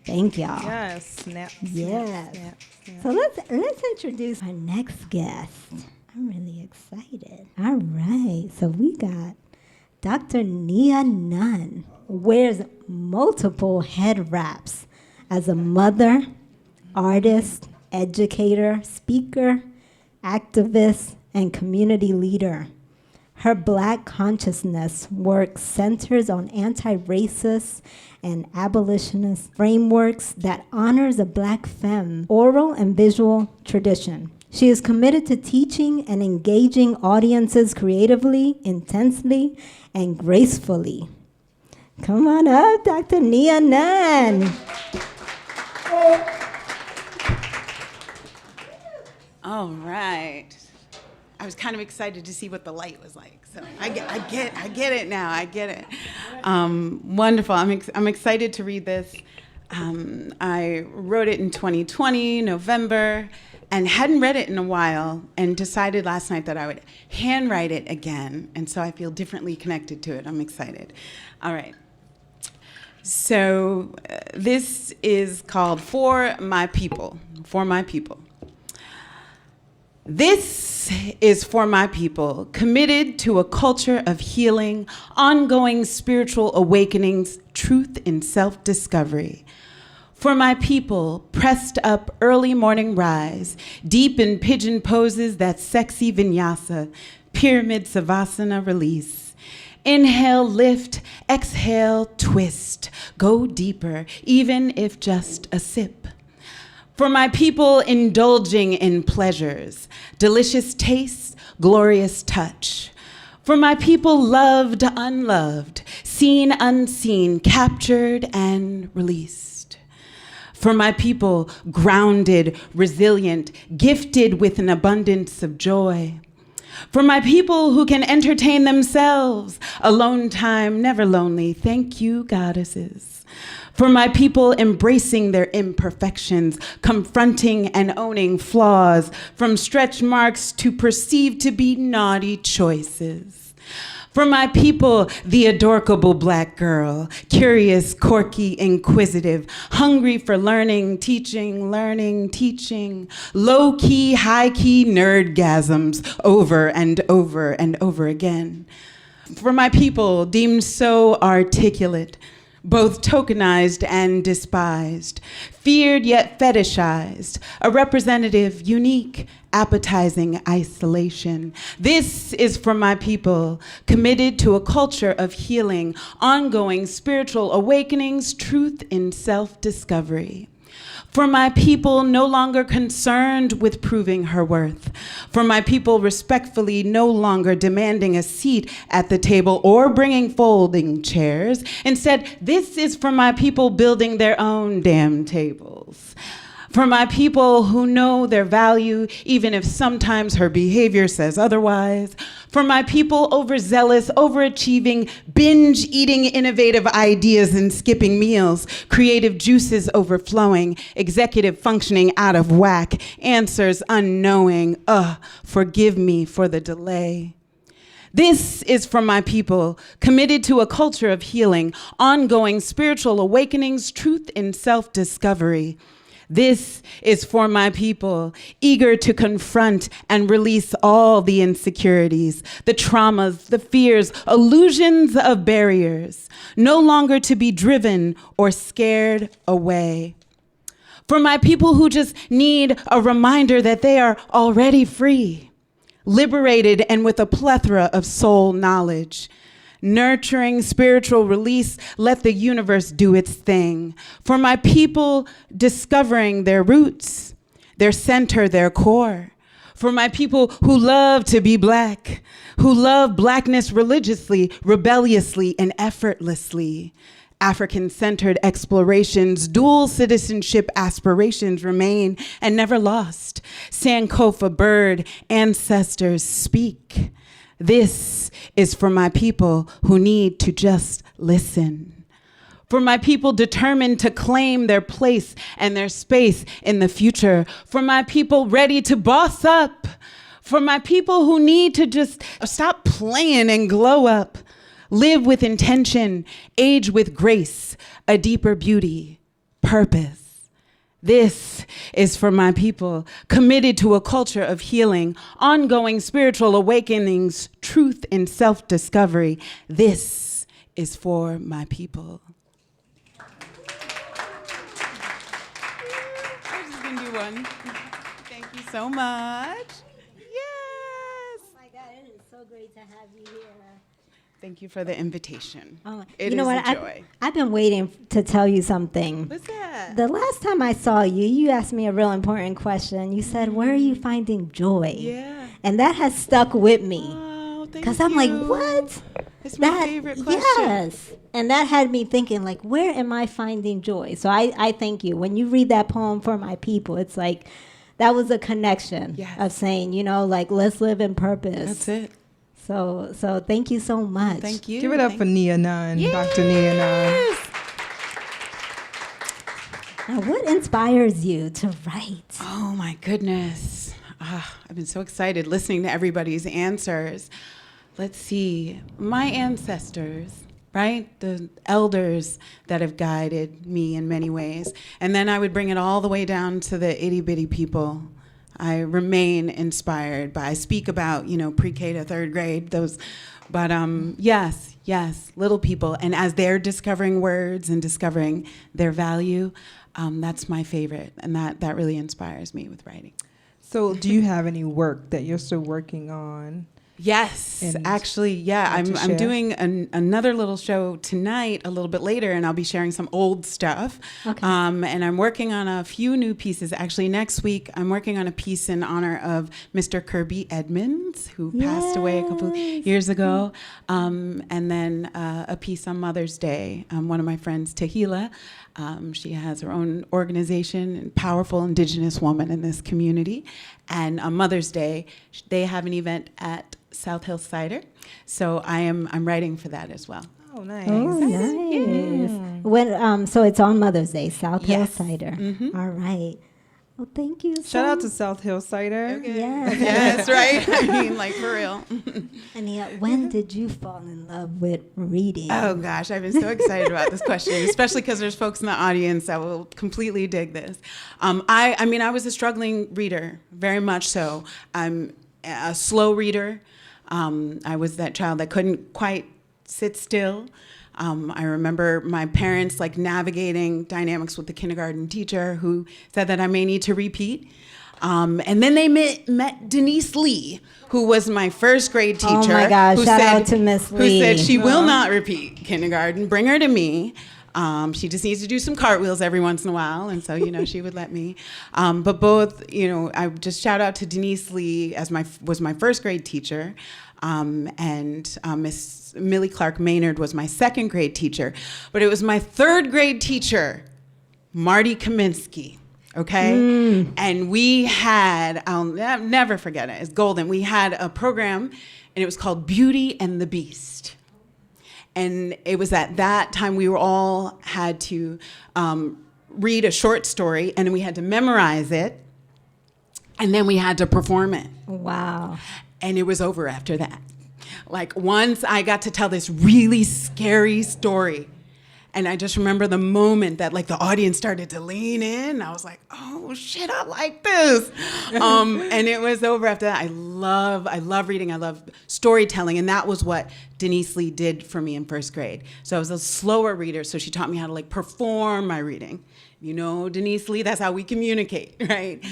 [SPEAKER 1] Thank y'all.
[SPEAKER 2] Yes. Snap.
[SPEAKER 1] Yes.
[SPEAKER 2] Snap, snap.
[SPEAKER 1] So let's introduce our next guest. I'm really excited. All right. So we got Dr. Nia Nunn, wears multiple head wraps as a mother, artist, educator, speaker, activist, and community leader. Her Black consciousness work centers on anti-racist and abolitionist frameworks that honors the Black femme oral and visual tradition. She is committed to teaching and engaging audiences creatively, intensely, and gracefully. Come on up, Dr. Nia Nunn.
[SPEAKER 7] All right. I was kind of excited to see what the light was like. So I get it now. I get it. Wonderful. I'm excited to read this. I wrote it in 2020, November, and hadn't read it in a while, and decided last night that I would handwrite it again. And so I feel differently connected to it. I'm excited. All right. So this is called For My People. For My People. This is for my people, committed to a culture of healing, ongoing spiritual awakenings, truth and self-discovery. For my people, pressed up early morning rise, deep in pigeon poses, that sexy vinyasa, pyramid savasana release. Inhale, lift, exhale, twist, go deeper, even if just a sip. For my people indulging in pleasures, delicious taste, glorious touch. For my people loved, unloved, seen, unseen, captured, and released. For my people grounded, resilient, gifted with an abundance of joy. For my people who can entertain themselves, alone time, never lonely, thank you, goddesses. For my people embracing their imperfections, confronting and owning flaws, from stretch marks to perceived to be naughty choices. For my people, the adorable Black girl, curious, quirky, inquisitive, hungry for learning, teaching, low-key, high-key nerdgasms over and over and over again. For my people deemed so articulate, both tokenized and despised, feared yet fetishized, a representative, unique, appetizing isolation. This is for my people, committed to a culture of healing, ongoing spiritual awakenings, truth in self-discovery. For my people no longer concerned with proving her worth. For my people respectfully no longer demanding a seat at the table or bringing folding chairs. Instead, this is for my people building their own damn tables. For my people who know their value, even if sometimes her behavior says otherwise. For my people overzealous, overachieving, binge-eating innovative ideas and skipping meals, creative juices overflowing, executive functioning out of whack, answers unknowing, forgive me for the delay. This is for my people, committed to a culture of healing, ongoing spiritual awakenings, truth and self-discovery. This is for my people, eager to confront and release all the insecurities, the traumas, the fears, illusions of barriers, no longer to be driven or scared away. For my people who just need a reminder that they are already free, liberated and with a plethora of soul knowledge. Nurturing spiritual release, let the universe do its thing. For my people discovering their roots, their center, their core. For my people who love to be Black, who love Blackness religiously, rebelliously, and effortlessly. African-centered explorations, dual citizenship aspirations remain and never lost. Sankofa bird, ancestors speak. This is for my people who need to just listen. For my people determined to claim their place and their space in the future. For my people ready to boss up. For my people who need to just stop playing and glow up. Live with intention, age with grace, a deeper beauty, purpose. This is for my people, committed to a culture of healing, ongoing spiritual awakenings, truth and self-discovery. This is for my people. I'm just gonna do one. Thank you so much. Yes.
[SPEAKER 1] Oh my God, it is so great to have you here.
[SPEAKER 7] Thank you for the invitation.
[SPEAKER 1] Oh,
[SPEAKER 7] It
[SPEAKER 1] you know
[SPEAKER 7] is
[SPEAKER 1] what?
[SPEAKER 7] a joy.
[SPEAKER 1] I've been waiting to tell you something.
[SPEAKER 7] What's that?
[SPEAKER 1] The last time I saw you, you asked me a real important question. You said, "Where are you finding joy?"
[SPEAKER 7] Yeah.
[SPEAKER 1] And that has stuck with me.
[SPEAKER 7] Oh, thank you.
[SPEAKER 1] Because I'm like, what?
[SPEAKER 7] It's my favorite question.
[SPEAKER 1] Yes. And that had me thinking, like, where am I finding joy? So I thank you. When you read that poem for my people, it's like, that was a connection of saying, you know, like, let's live in purpose.
[SPEAKER 7] That's it.
[SPEAKER 1] So thank you so much.
[SPEAKER 7] Thank you.
[SPEAKER 2] Give it up for Nia Nunn, Dr. Nia Nunn.
[SPEAKER 1] Now, what inspires you to write?
[SPEAKER 7] Oh my goodness. I've been so excited listening to everybody's answers. Let's see. My ancestors, right? The elders that have guided me in many ways. And then I would bring it all the way down to the itty bitty people. I remain inspired by, I speak about, you know, pre-K to third grade, those, but yes, little people. And as they're discovering words and discovering their value, that's my favorite. And that really inspires me with writing.
[SPEAKER 2] So do you have any work that you're still working on?
[SPEAKER 7] Yes,
[SPEAKER 2] And
[SPEAKER 7] actually, yeah.
[SPEAKER 2] want to
[SPEAKER 7] I'm
[SPEAKER 2] share?
[SPEAKER 7] doing another little show tonight, a little bit later, and I'll be sharing some old stuff.
[SPEAKER 1] Okay.
[SPEAKER 7] And I'm working on a few new pieces. Actually, next week, I'm working on a piece in honor of Mr. Kirby Edmonds, who passed away a couple years ago. And then a piece on Mother's Day. One of my friends, Tahila, she has her own organization, powerful Indigenous woman in this community. And on Mother's Day, they have an event at South Hill Cider, so I'm writing for that as well.
[SPEAKER 2] Oh, nice.
[SPEAKER 1] Oh, nice. When so it's on Mother's Day, South Hill
[SPEAKER 7] Yes.
[SPEAKER 1] Cider.
[SPEAKER 7] Mhm.
[SPEAKER 1] All right. Well, thank you.
[SPEAKER 2] Shout out to South Hill Cider.
[SPEAKER 1] Yes.
[SPEAKER 7] Yes, right. I mean, like for real.
[SPEAKER 1] Ania, when did you fall in love with reading?
[SPEAKER 7] Oh gosh, I've been so excited about this question, especially because there's folks in the audience that will completely dig this. I mean, I was a struggling reader, very much so. I'm a slow reader. I was that child that couldn't quite sit still. I remember my parents like navigating dynamics with the kindergarten teacher who said that I may need to repeat. And then they met Denise Lee, who was my first grade teacher.
[SPEAKER 1] Oh my gosh,
[SPEAKER 7] who
[SPEAKER 1] shout
[SPEAKER 7] said,
[SPEAKER 1] out to Miss Lee.
[SPEAKER 7] Who said she will not repeat kindergarten, bring her to me. She just needs to do some cartwheels every once in a while, and so, you know, she would let me. But both, you know, I just shout out to Denise Lee as was my first grade teacher, and Miss Millie Clark Maynard was my second grade teacher. But it was my third grade teacher, Marty Kaminsky. Okay, and we had, I'll never forget it. It's golden. We had a program, and it was called Beauty and the Beast. And it was at that time we were all had to read a short story, and we had to memorize it, and then we had to perform it.
[SPEAKER 1] Wow.
[SPEAKER 7] And it was over after that. Like once I got to tell this really scary story, And I just remember the moment that like the audience started to lean in. I was like, oh shit, I like this. And it was over after that. I love reading. I love storytelling. And that was what Denise Lee did for me in first grade. So I was a slower reader. So she taught me how to like perform my reading. You know, Denise Lee, that's how we communicate, right?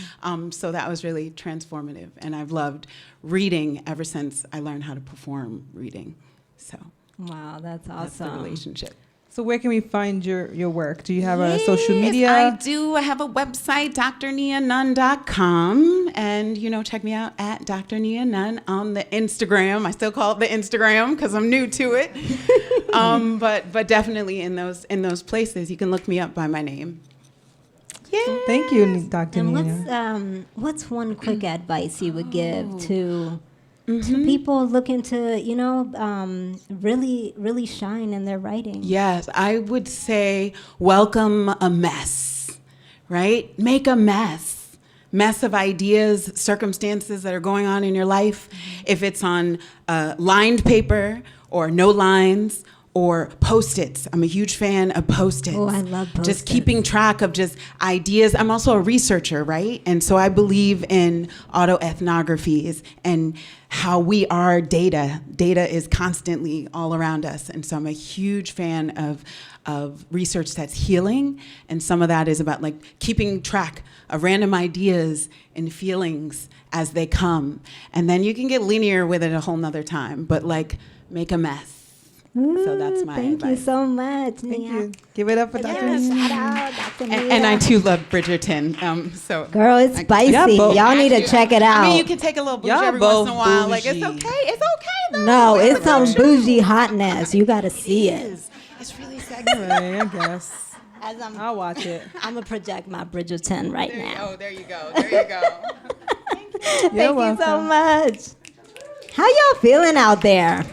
[SPEAKER 7] So that was really transformative. And I've loved reading ever since I learned how to perform reading. So
[SPEAKER 1] Wow, that's awesome.
[SPEAKER 7] that's the relationship.
[SPEAKER 2] So where can we find your work? Do you have a social media?
[SPEAKER 7] I do. I have a website, drnianunn.com. And, you know, check me out at Dr. Nia Nunn on the Instagram. I still call it the Instagram because I'm new to it. But definitely in those places, you can look me up by my name. Yeah.
[SPEAKER 2] Thank you, Dr.
[SPEAKER 1] And
[SPEAKER 2] Nia.
[SPEAKER 1] what's one quick advice you would give to people looking to, you know, really shine in their writing?
[SPEAKER 7] Yes, I would say welcome a mess, right? Make a mess. Mess of ideas, circumstances that are going on in your life. If it's on lined paper or no lines or Post-its. I'm a huge fan of Post-its.
[SPEAKER 1] Oh, I love Post-its.
[SPEAKER 7] Just keeping track of just ideas. I'm also a researcher, right? And so I believe in autoethnographies and how we are data. Data is constantly all around us. And so I'm a huge fan of research that's healing. And some of that is about like keeping track of random ideas and feelings as they come. And then you can get linear with it a whole nother time, but like make a mess. So that's my
[SPEAKER 1] Thank
[SPEAKER 7] advice.
[SPEAKER 1] you so much,
[SPEAKER 2] Thank
[SPEAKER 1] Nia.
[SPEAKER 2] you. Give it up for Dr.
[SPEAKER 1] Yes,
[SPEAKER 2] Nia.
[SPEAKER 1] shout out, Dr. Nia.
[SPEAKER 7] And I too love Bridgerton. So
[SPEAKER 1] Girl, it's spicy.
[SPEAKER 2] Yeah, both.
[SPEAKER 1] Y'all need to check it out.
[SPEAKER 7] I mean, you can take a little bougie
[SPEAKER 2] Y'all
[SPEAKER 7] every once in a
[SPEAKER 2] both
[SPEAKER 7] while. Like it's
[SPEAKER 2] bougie.
[SPEAKER 7] okay. It's okay though.
[SPEAKER 1] No, it's some
[SPEAKER 7] okay.
[SPEAKER 1] bougie hotness. You got to see it.
[SPEAKER 7] It's really sexy.
[SPEAKER 2] Anyway, I guess.
[SPEAKER 1] As
[SPEAKER 2] I'll watch it.
[SPEAKER 1] I'm going to project my Bridgerton right now.
[SPEAKER 7] Oh, there you go. There you go.
[SPEAKER 1] Thank you so
[SPEAKER 2] welcome.
[SPEAKER 1] much. How y'all feeling out there?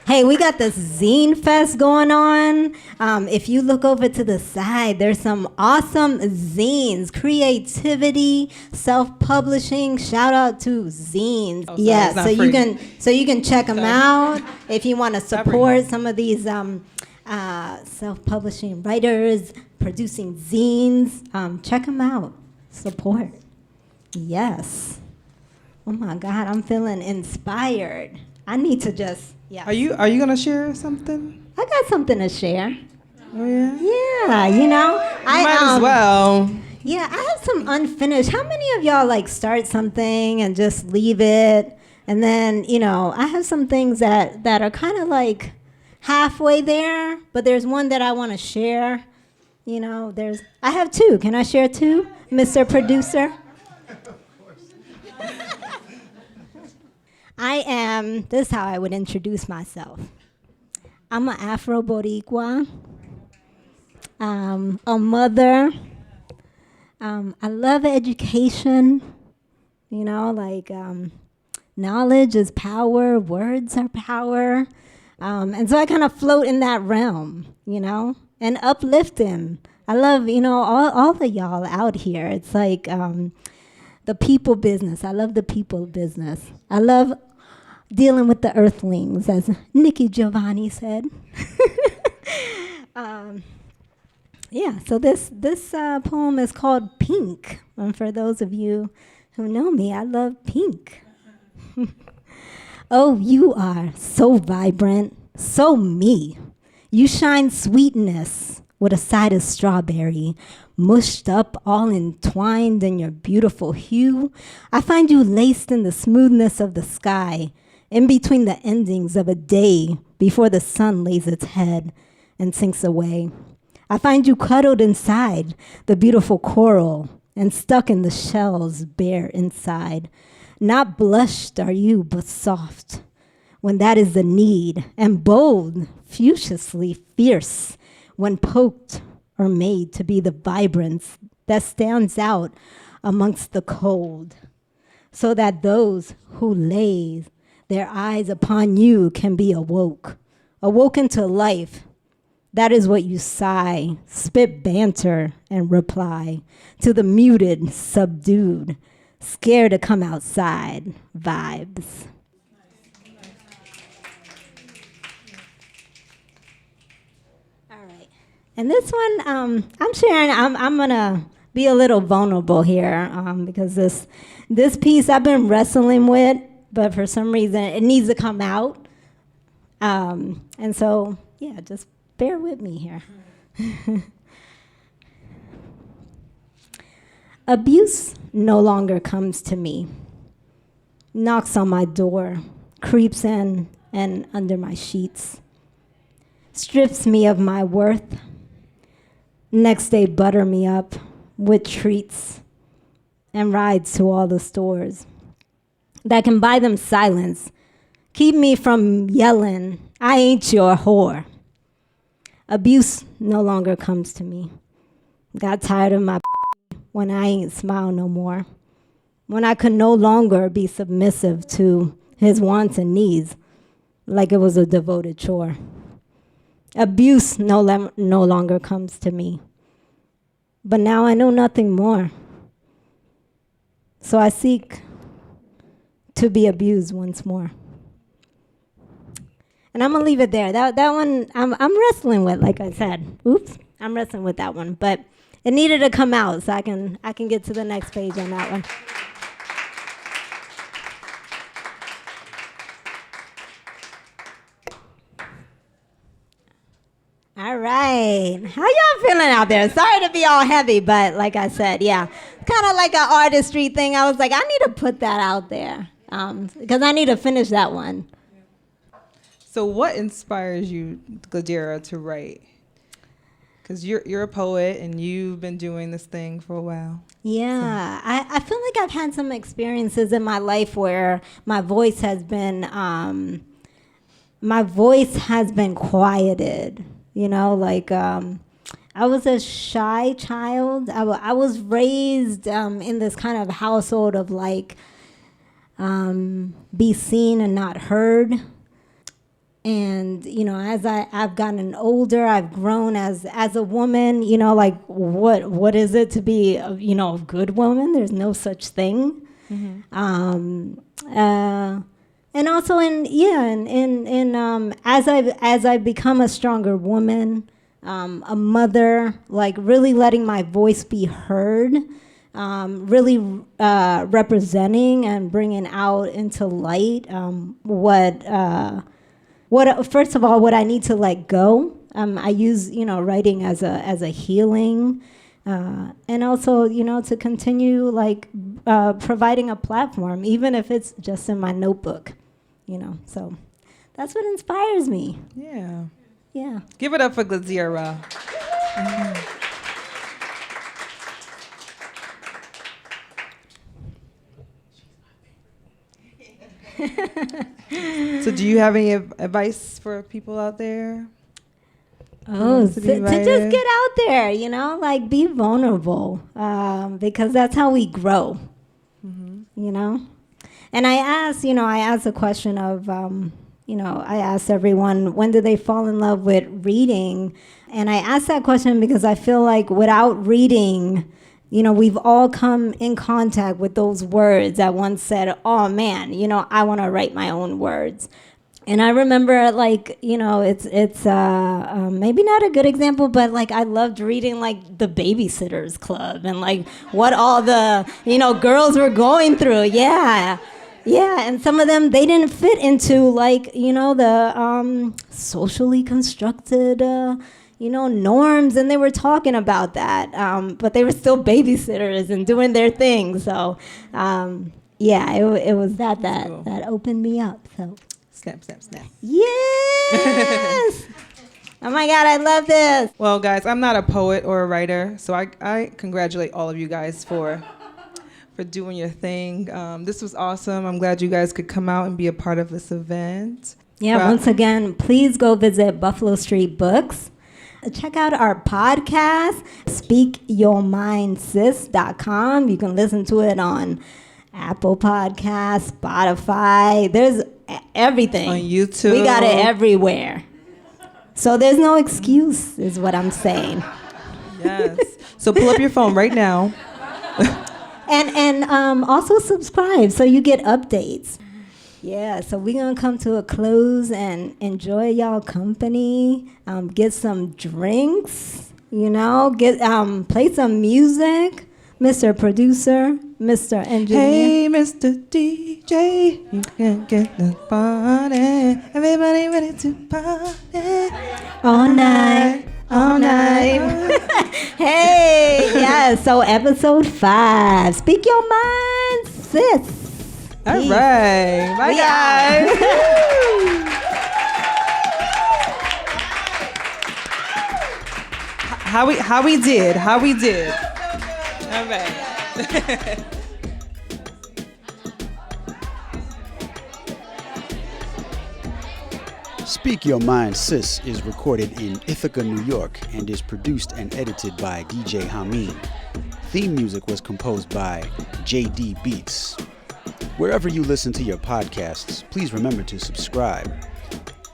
[SPEAKER 1] Hey, we got this Zine Fest going on. If you look over to the side, there's some awesome zines, creativity, self-publishing. Shout out to zines.
[SPEAKER 2] Oh, sorry,
[SPEAKER 1] Yeah,
[SPEAKER 2] it's not
[SPEAKER 1] so
[SPEAKER 2] free.
[SPEAKER 1] you can check them out if you want to support some of these self-publishing writers producing zines. Check them out. Support. Yes. Oh my God, I'm feeling inspired. I need to just. Yeah.
[SPEAKER 2] Are you gonna share something?
[SPEAKER 1] I got something to share.
[SPEAKER 2] Oh yeah.
[SPEAKER 1] Yeah, you know.
[SPEAKER 2] Might as well.
[SPEAKER 1] Yeah, I have some unfinished. How many of y'all like start something and just leave it? And then, you know, I have some things that are kind of like halfway there, but there's one that I want to share. You know, I have two. Can I share two, Mr. Producer? This is how I would introduce myself. I'm an Afro-Boricua, a mother. I love education, you know, like knowledge is power, words are power. And so I kind of float in that realm, you know, and uplifting. I love, you know, all of y'all out here. It's like the people business. I love the people business. I love dealing with the earthlings, as Nikki Giovanni said. Yeah, so this poem is called Pink. And for those of you who know me, I love pink. Oh, you are so vibrant, so me. You shine sweetness with a side of strawberry, mushed up, all entwined in your beautiful hue. I find you laced in the smoothness of the sky, in between the endings of a day before the sun lays its head and sinks away. I find you cuddled inside the beautiful coral and stuck in the shells bare inside. Not blushed are you, but soft, when that is the need, and bold, furiously fierce, when poked or made to be the vibrance that stands out amongst the cold, so that those who lay their eyes upon you can be awoken to life. That is what you sigh, spit banter, and reply to the muted, subdued, scared to come outside vibes. 'Cause And this one, I'm sharing. I'm gonna be a little vulnerable here because this piece I've been wrestling with, but for some reason it needs to come out. And so, yeah, just bear with me here. Abuse no longer comes to me, knocks on my door, creeps in and under my sheets, strips me of my worth. Next day, butter me up with treats and rides to all the stores that can buy them silence, keep me from yelling, I ain't your whore. Abuse no longer comes to me. Got tired of my when I ain't smile no more, when I could no longer be submissive to his wants and needs like it was a devoted chore. Abuse no longer comes to me, but now I know nothing more. So I seek to be abused once more. And I'm gonna leave it there. That one I'm wrestling with, like I said. Oops, I'm wrestling with that one, but it needed to come out so I can get to the next page on that one. All right. How y'all feeling out there? Sorry to be all heavy, but like I said, yeah, kind of like an artistry thing. I was like, I need to put that out there because I need to finish that one.
[SPEAKER 2] So what inspires you, Gladira, to write? Because you're a poet and you've been doing this thing for a while.
[SPEAKER 1] Yeah, I feel like I've had some experiences in my life where my voice has been quieted. You know, like I was a shy child. I was raised in this kind of household of like be seen and not heard. And, you know, as I've gotten older, I've grown as a woman, you know, like what is it to be, you know, a good woman? There's no such thing. Mm-hmm. And also as I become a stronger woman, a mother, like really letting my voice be heard, really representing and bringing out into light first of all, what I need to let go. I use, you know, writing as a healing, and also, you know, to continue like providing a platform, even if it's just in my notebook, you know. So that's what inspires me.
[SPEAKER 2] Yeah.
[SPEAKER 1] Yeah.
[SPEAKER 2] Give it up for Gladira. So do you have any advice for people out there?
[SPEAKER 1] Oh, to just get out there, you know, like be vulnerable, because that's how we grow, you know. And I asked a question of, I asked everyone, when do they fall in love with reading? And I asked that question because I feel like without reading, you know, we've all come in contact with those words that once said, oh man, you know, I want to write my own words. And I remember, like, you know, it's maybe not a good example, but like I loved reading like the Babysitters Club and like what all the, you know, girls were going through. Yeah. And some of them, they didn't fit into like, you know, the socially constructed, you know, norms, and they were talking about that, but they were still babysitters and doing their thing. So, it was that cool. That opened me up. So.
[SPEAKER 2] Snap, snap, snap.
[SPEAKER 1] Yes! Oh my God, I love this.
[SPEAKER 2] Well, guys, I'm not a poet or a writer, so I congratulate all of you guys for doing your thing. This was awesome. I'm glad you guys could come out and be a part of this event.
[SPEAKER 1] Yeah, once again, please go visit Buffalo Street Books. Check out our podcast, speakyourmindsis.com. You can listen to it on Apple Podcasts, Spotify. There's everything.
[SPEAKER 2] On YouTube.
[SPEAKER 1] We got it everywhere. So there's no excuse, is what I'm saying.
[SPEAKER 2] Yes. So pull up your phone right now.
[SPEAKER 1] and also subscribe so you get updates. Yeah, so we're going to come to a close and enjoy y'all company. Get some drinks. You know, get play some music, Mr. Producer, Mr. Engineer.
[SPEAKER 2] Hey, Mr. DJ, you can get the party. Everybody ready to party
[SPEAKER 1] All night. All night. Hey, yeah, so episode 5. Speak your mind, sis.
[SPEAKER 2] All
[SPEAKER 1] Peace.
[SPEAKER 2] right. Bye,
[SPEAKER 1] We
[SPEAKER 2] guys. How we did. All right.
[SPEAKER 8] Speak Your Mind, Sis is recorded in Ithaca, New York, and is produced and edited by DJ Hameen. Theme music was composed by JD Beats. Wherever you listen to your podcasts, please remember to subscribe.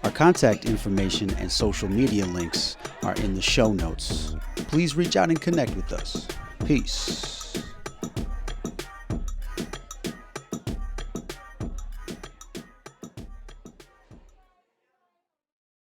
[SPEAKER 8] Our contact information and social media links are in the show notes. Please reach out and connect with us. Peace.